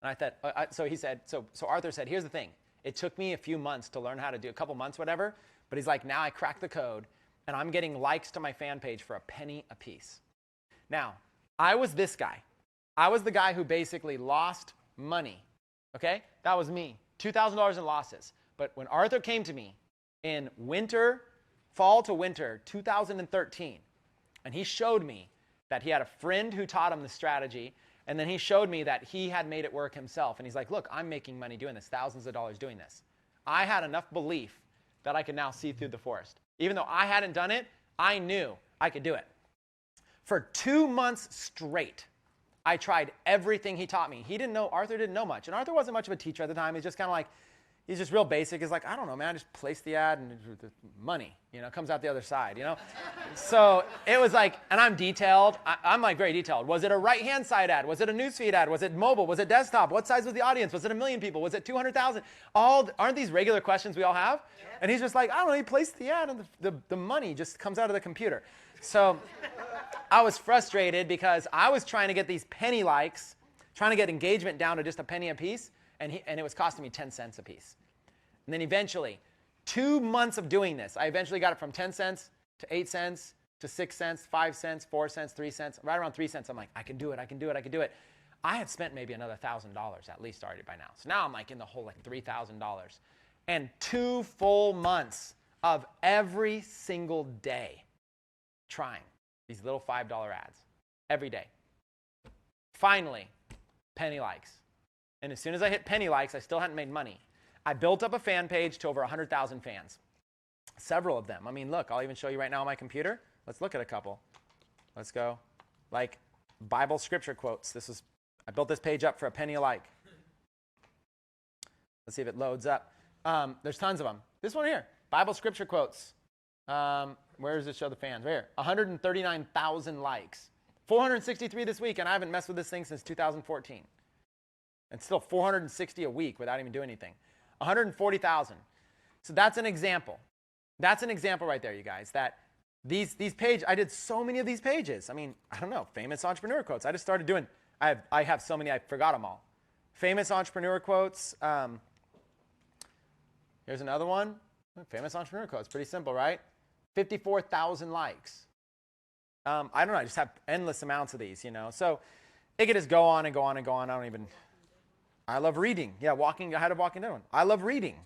And I thought, so he said, so Arthur said, here's the thing. It took me a few months to learn how to do, a couple months, whatever. But he's like, now I cracked the code, and I'm getting likes to my fan page for a penny a piece. Now, I was this guy. I was the guy who basically lost money. Okay? That was me. $2,000 in losses. But when Arthur came to me in fall to winter 2013, and he showed me that he had a friend who taught him the strategy, and then he showed me that he had made it work himself. And he's like, look, I'm making money doing this, thousands of dollars doing this. I had enough belief that I could now see through the forest. Even though I hadn't done it, I knew I could do it. For 2 months straight, I tried everything he taught me. Arthur didn't know much. And Arthur wasn't much of a teacher at the time. He's just kind of like, he's just real basic. He's like, I don't know, man. I just place the ad and the money, comes out the other side, So it was like, and I'm detailed. I'm like very detailed. Was it a right-hand side ad? Was it a newsfeed ad? Was it mobile? Was it desktop? What size was the audience? Was it 1 million people? Was it 200,000? Aren't these regular questions we all have? Yeah. And he's just like, I don't know. He placed the ad and the money just comes out of the computer. So I was frustrated because I was trying to get these penny likes, trying to get engagement down to just a penny a piece. And it was costing me 10 cents a piece. And then eventually, 2 months of doing this, I eventually got it from 10 cents to 8 cents to 6 cents, 5 cents, 4 cents, 3 cents, right around 3 cents. I'm like, I can do it. I had spent maybe another $1,000 at least already by now. So now I'm like in the hole like $3,000. And 2 full months of every single day trying these little $5 ads every day. Finally, penny likes. And as soon as I hit penny likes, I still hadn't made money. I built up a fan page to over 100,000 fans. Several of them. I mean, look, I'll even show you right now on my computer. Let's look at a couple. Let's go. Like Bible scripture quotes. I built this page up for a penny a like. Let's see if it loads up. There's tons of them. This one here, Bible scripture quotes. Where does it show the fans? Right here. 139,000 likes. 463 this week, and I haven't messed with this thing since 2014. And still 460 a week without even doing anything. 140,000. So that's an example. That's an example right there, you guys, that these pages, I did so many of these pages. I mean, I don't know, famous entrepreneur quotes. I I have so many, I forgot them all. Famous entrepreneur quotes. Here's another one. Famous entrepreneur quotes. Pretty simple, right? 54,000 likes. I don't know. I just have endless amounts of these, So it could just go on and go on and go on. I love reading. Yeah, I had a walking dead one. I love reading.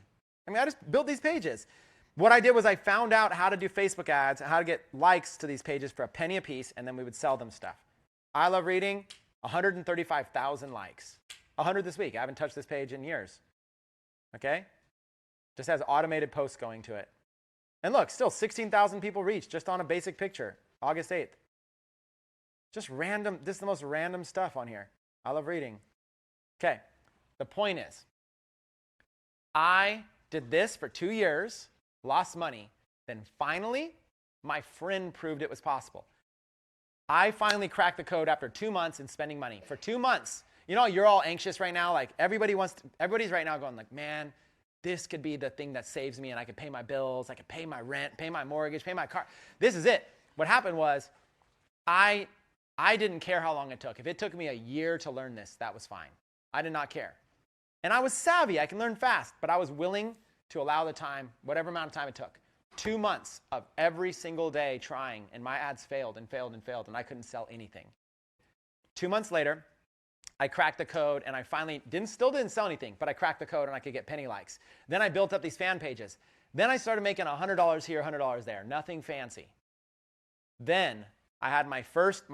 I just built these pages. What I did was I found out how to do Facebook ads, how to get likes to these pages for a penny a piece, and then we would sell them stuff. I love reading. 135,000 likes. 100 this week. I haven't touched this page in years. Okay? Just has automated posts going to it. And look, still 16,000 people reached just on a basic picture, August 8th. Just random. This is the most random stuff on here. I love reading. Okay. The point is, I did this for 2 years, lost money. Then finally, my friend proved it was possible. I finally cracked the code after 2 months in spending money. For 2 months. You're all anxious right now. Like everybody's right now going like, man, this could be the thing that saves me and I could pay my bills. I could pay my rent, pay my mortgage, pay my car. This is it. What happened was I didn't care how long it took. If it took me a year to learn this, that was fine. I did not care. And I was savvy. I can learn fast, but I was willing to allow the time, whatever amount of time it took. 2 months of every single day trying, and my ads failed and failed and failed, and I couldn't sell anything. 2 months later, I cracked the code, and I finally still didn't sell anything, but I cracked the code, and I could get penny likes. Then I built up these fan pages. Then I started making $100 here, $100 there. Nothing fancy. Then I had my first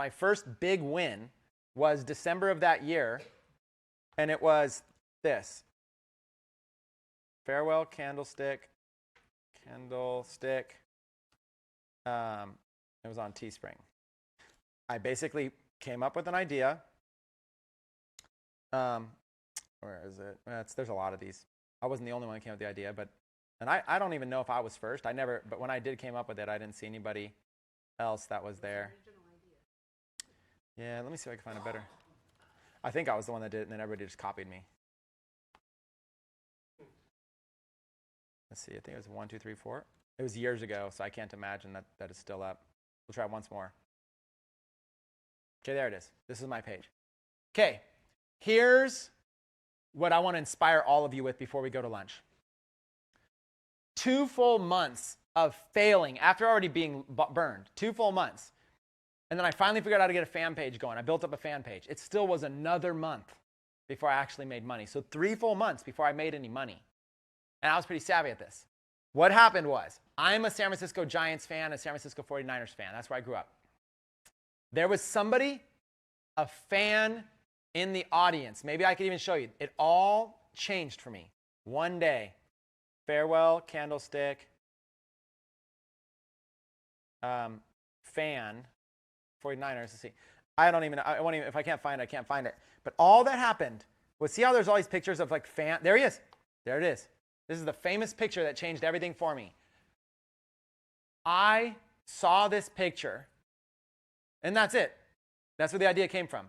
big win was December of that year, and it was this. Farewell candlestick. It was on Teespring. I basically came up with an idea. Where is it? There's a lot of these. I wasn't the only one that came up with the idea, but I don't even know if I was first. But when I did came up with it, I didn't see anybody else that was there. Yeah, let me see if I can find it better. I think I was the one that did it, and then everybody just copied me. Let's see, I think it was 1, 2, 3, 4. It was years ago, so I can't imagine that it's still up. We'll try once more. Okay, there it is. This is my page. Okay, here's what I want to inspire all of you with before we go to lunch. 2 full months of failing after already being burned. 2 full months. And then I finally figured out how to get a fan page going. I built up a fan page. It still was another month before I actually made money. So 3 full months before I made any money. And I was pretty savvy at this. What happened was, I'm a San Francisco Giants fan, a San Francisco 49ers fan. That's where I grew up. There was somebody, a fan in the audience. Maybe I could even show you. It all changed for me. One day, farewell, candlestick, fan, 49ers. Let's see. I won't even, if I can't find it, I can't find it. But all that happened was, see how there's all these pictures of like fan? There he is. There it is. This is the famous picture that changed everything for me. I saw this picture, and that's it. That's where the idea came from.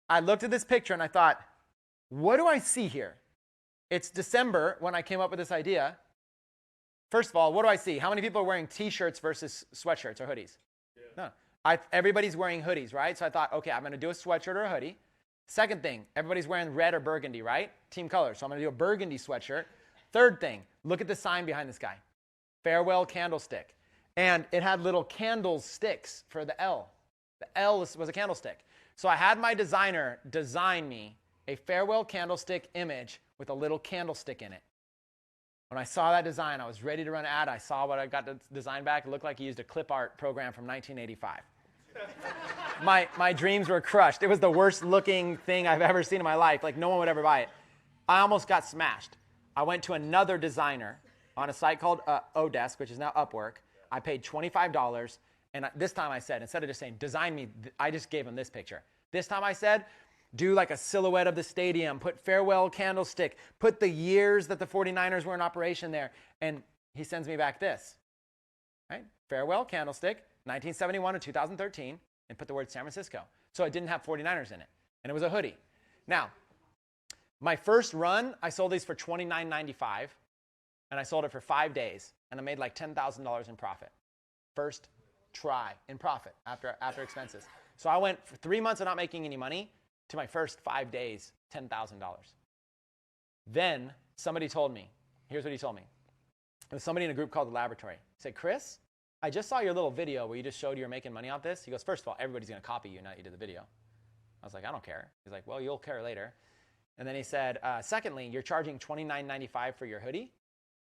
I looked at this picture, and I thought, what do I see here? It's December when I came up with this idea. First of all, what do I see? How many people are wearing T-shirts versus sweatshirts or hoodies? Yeah. No. Everybody's wearing hoodies, right? So I thought, okay, I'm going to do a sweatshirt or a hoodie. Second thing, everybody's wearing red or burgundy, right? Team color. So I'm going to do a burgundy sweatshirt. Third thing, look at the sign behind this guy. Farewell candlestick. And it had little candlesticks for the L. The L was a candlestick. So I had my designer design me a farewell candlestick image with a little candlestick in it. When I saw that design, I was ready to run an ad. I saw what I got the design back. It looked like he used a clip art program from 1985. My dreams were crushed. It was the worst looking thing I've ever seen in my life. Like no one would ever buy it. I almost got smashed. I went to another designer on a site called Odesk, which is now Upwork. I paid $25. And this time I said, instead of just saying, design me, I just gave him this picture. This time I said, do like a silhouette of the stadium, put farewell candlestick, put the years that the 49ers were in operation there. And he sends me back this, right? Farewell candlestick, 1971 to 2013, and put the word San Francisco. So it didn't have 49ers in it. And it was a hoodie. Now, my first run, I sold these for $29.95, and I sold it for 5 days, and I made like $10,000 in profit. First try in profit after expenses. So I went for 3 months of not making any money to my first 5 days, $10,000. Then somebody told me, here's what he told me. It was somebody in a group called The Laboratory. He said, Chris, I just saw your little video where you just showed you were making money off this. He goes, first of all, everybody's going to copy you now that you did the video. I was like, I don't care. He's like, well, you'll care later. And then he said, secondly, you're charging $29.95 for your hoodie.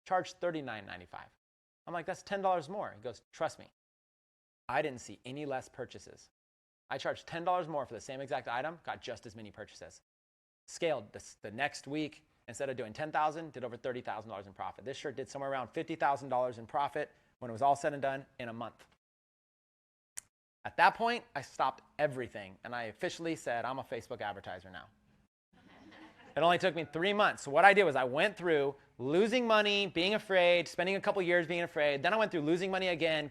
Charge $39.95. I'm like, that's $10 more. He goes, trust me. I didn't see any less purchases. I charged $10 more for the same exact item, got just as many purchases. Scaled the next week. Instead of doing $10,000, did over $30,000 in profit. This shirt did somewhere around $50,000 in profit when it was all said and done in a month. At that point, I stopped everything, and I officially said, I'm a Facebook advertiser now. It only took me 3 months. So what I did was I went through losing money, being afraid, spending a couple years being afraid. Then I went through losing money again,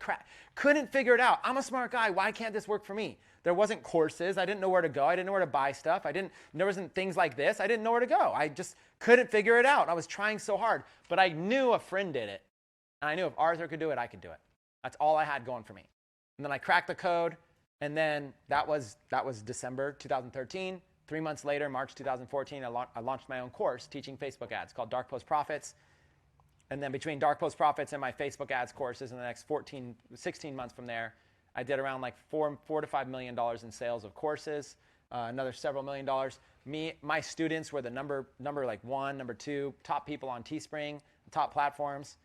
couldn't figure it out. I'm a smart guy. Why can't this work for me? There wasn't courses. I didn't know where to go. I didn't know where to buy stuff. There wasn't things like this. I didn't know where to go. I just couldn't figure it out. I was trying so hard. But I knew a friend did it. And I knew if Arthur could do it, I could do it. That's all I had going for me. And then I cracked the code. And then that was December 2013. 3 months later, March 2014, I launched my own course teaching Facebook ads called Dark Post Profits. And then between Dark Post Profits and my Facebook ads courses in the next 16 months from there, I did around like $4 to $5 million in sales of courses, another several $1 million. My students were the number like 1, number 2, top people on Teespring, top platforms,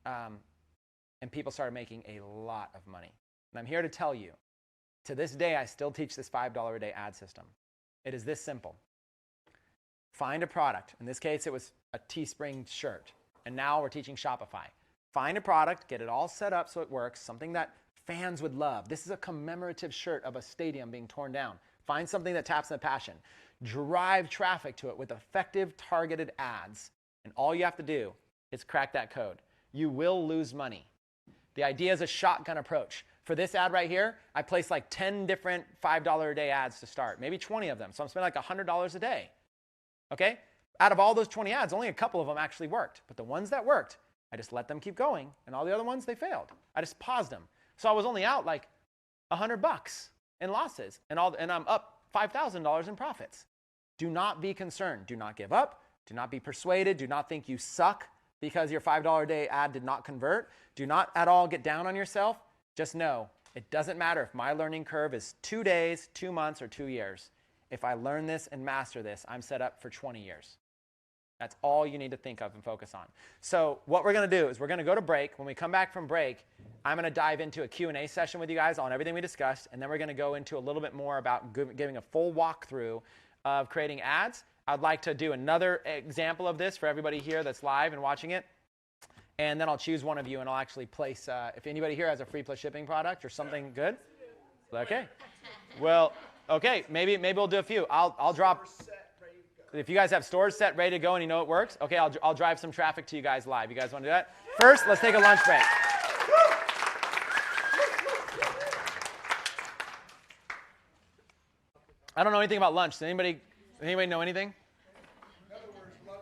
and people started making a lot of money. And I'm here to tell you, to this day, I still teach this $5 a day ad system. It is this simple. Find a product. In this case, it was a Teespring shirt. And now we're teaching Shopify. Find a product, get it all set up so it works, something that fans would love. This is a commemorative shirt of a stadium being torn down. Find something that taps into passion. Drive traffic to it with effective targeted ads. And all you have to do is crack that code. You will lose money. The idea is a shotgun approach. For this ad right here, I placed like 10 different $5 a day ads to start, maybe 20 of them. So I'm spending like $100 a day. Okay? Out of all those 20 ads, only a couple of them actually worked. But the ones that worked, I just let them keep going. And all the other ones, they failed. I just paused them. So I was only out like $100 in losses. And I'm up $5,000 in profits. Do not be concerned. Do not give up. Do not be persuaded. Do not think you suck because your $5 a day ad did not convert. Do not at all get down on yourself. Just know, it doesn't matter if my learning curve is 2 days, 2 months, or 2 years. If I learn this and master this, I'm set up for 20 years. That's all you need to think of and focus on. So what we're going to do is we're going to go to break. When we come back from break, I'm going to dive into a Q&A session with you guys on everything we discussed, and then we're going to go into a little bit more about giving a full walkthrough of creating ads. I'd like to do another example of this for everybody here that's live and watching it. And then I'll choose one of you, and I'll actually place, if anybody here has a free plus shipping product or something good. Okay. Well, okay, maybe we'll do a few. I'll drop. If you guys have stores set, ready to go, and you know it works, okay, I'll drive some traffic to you guys live. You guys want to do that? First, let's take a lunch break. I don't know anything about lunch. Does anybody know anything?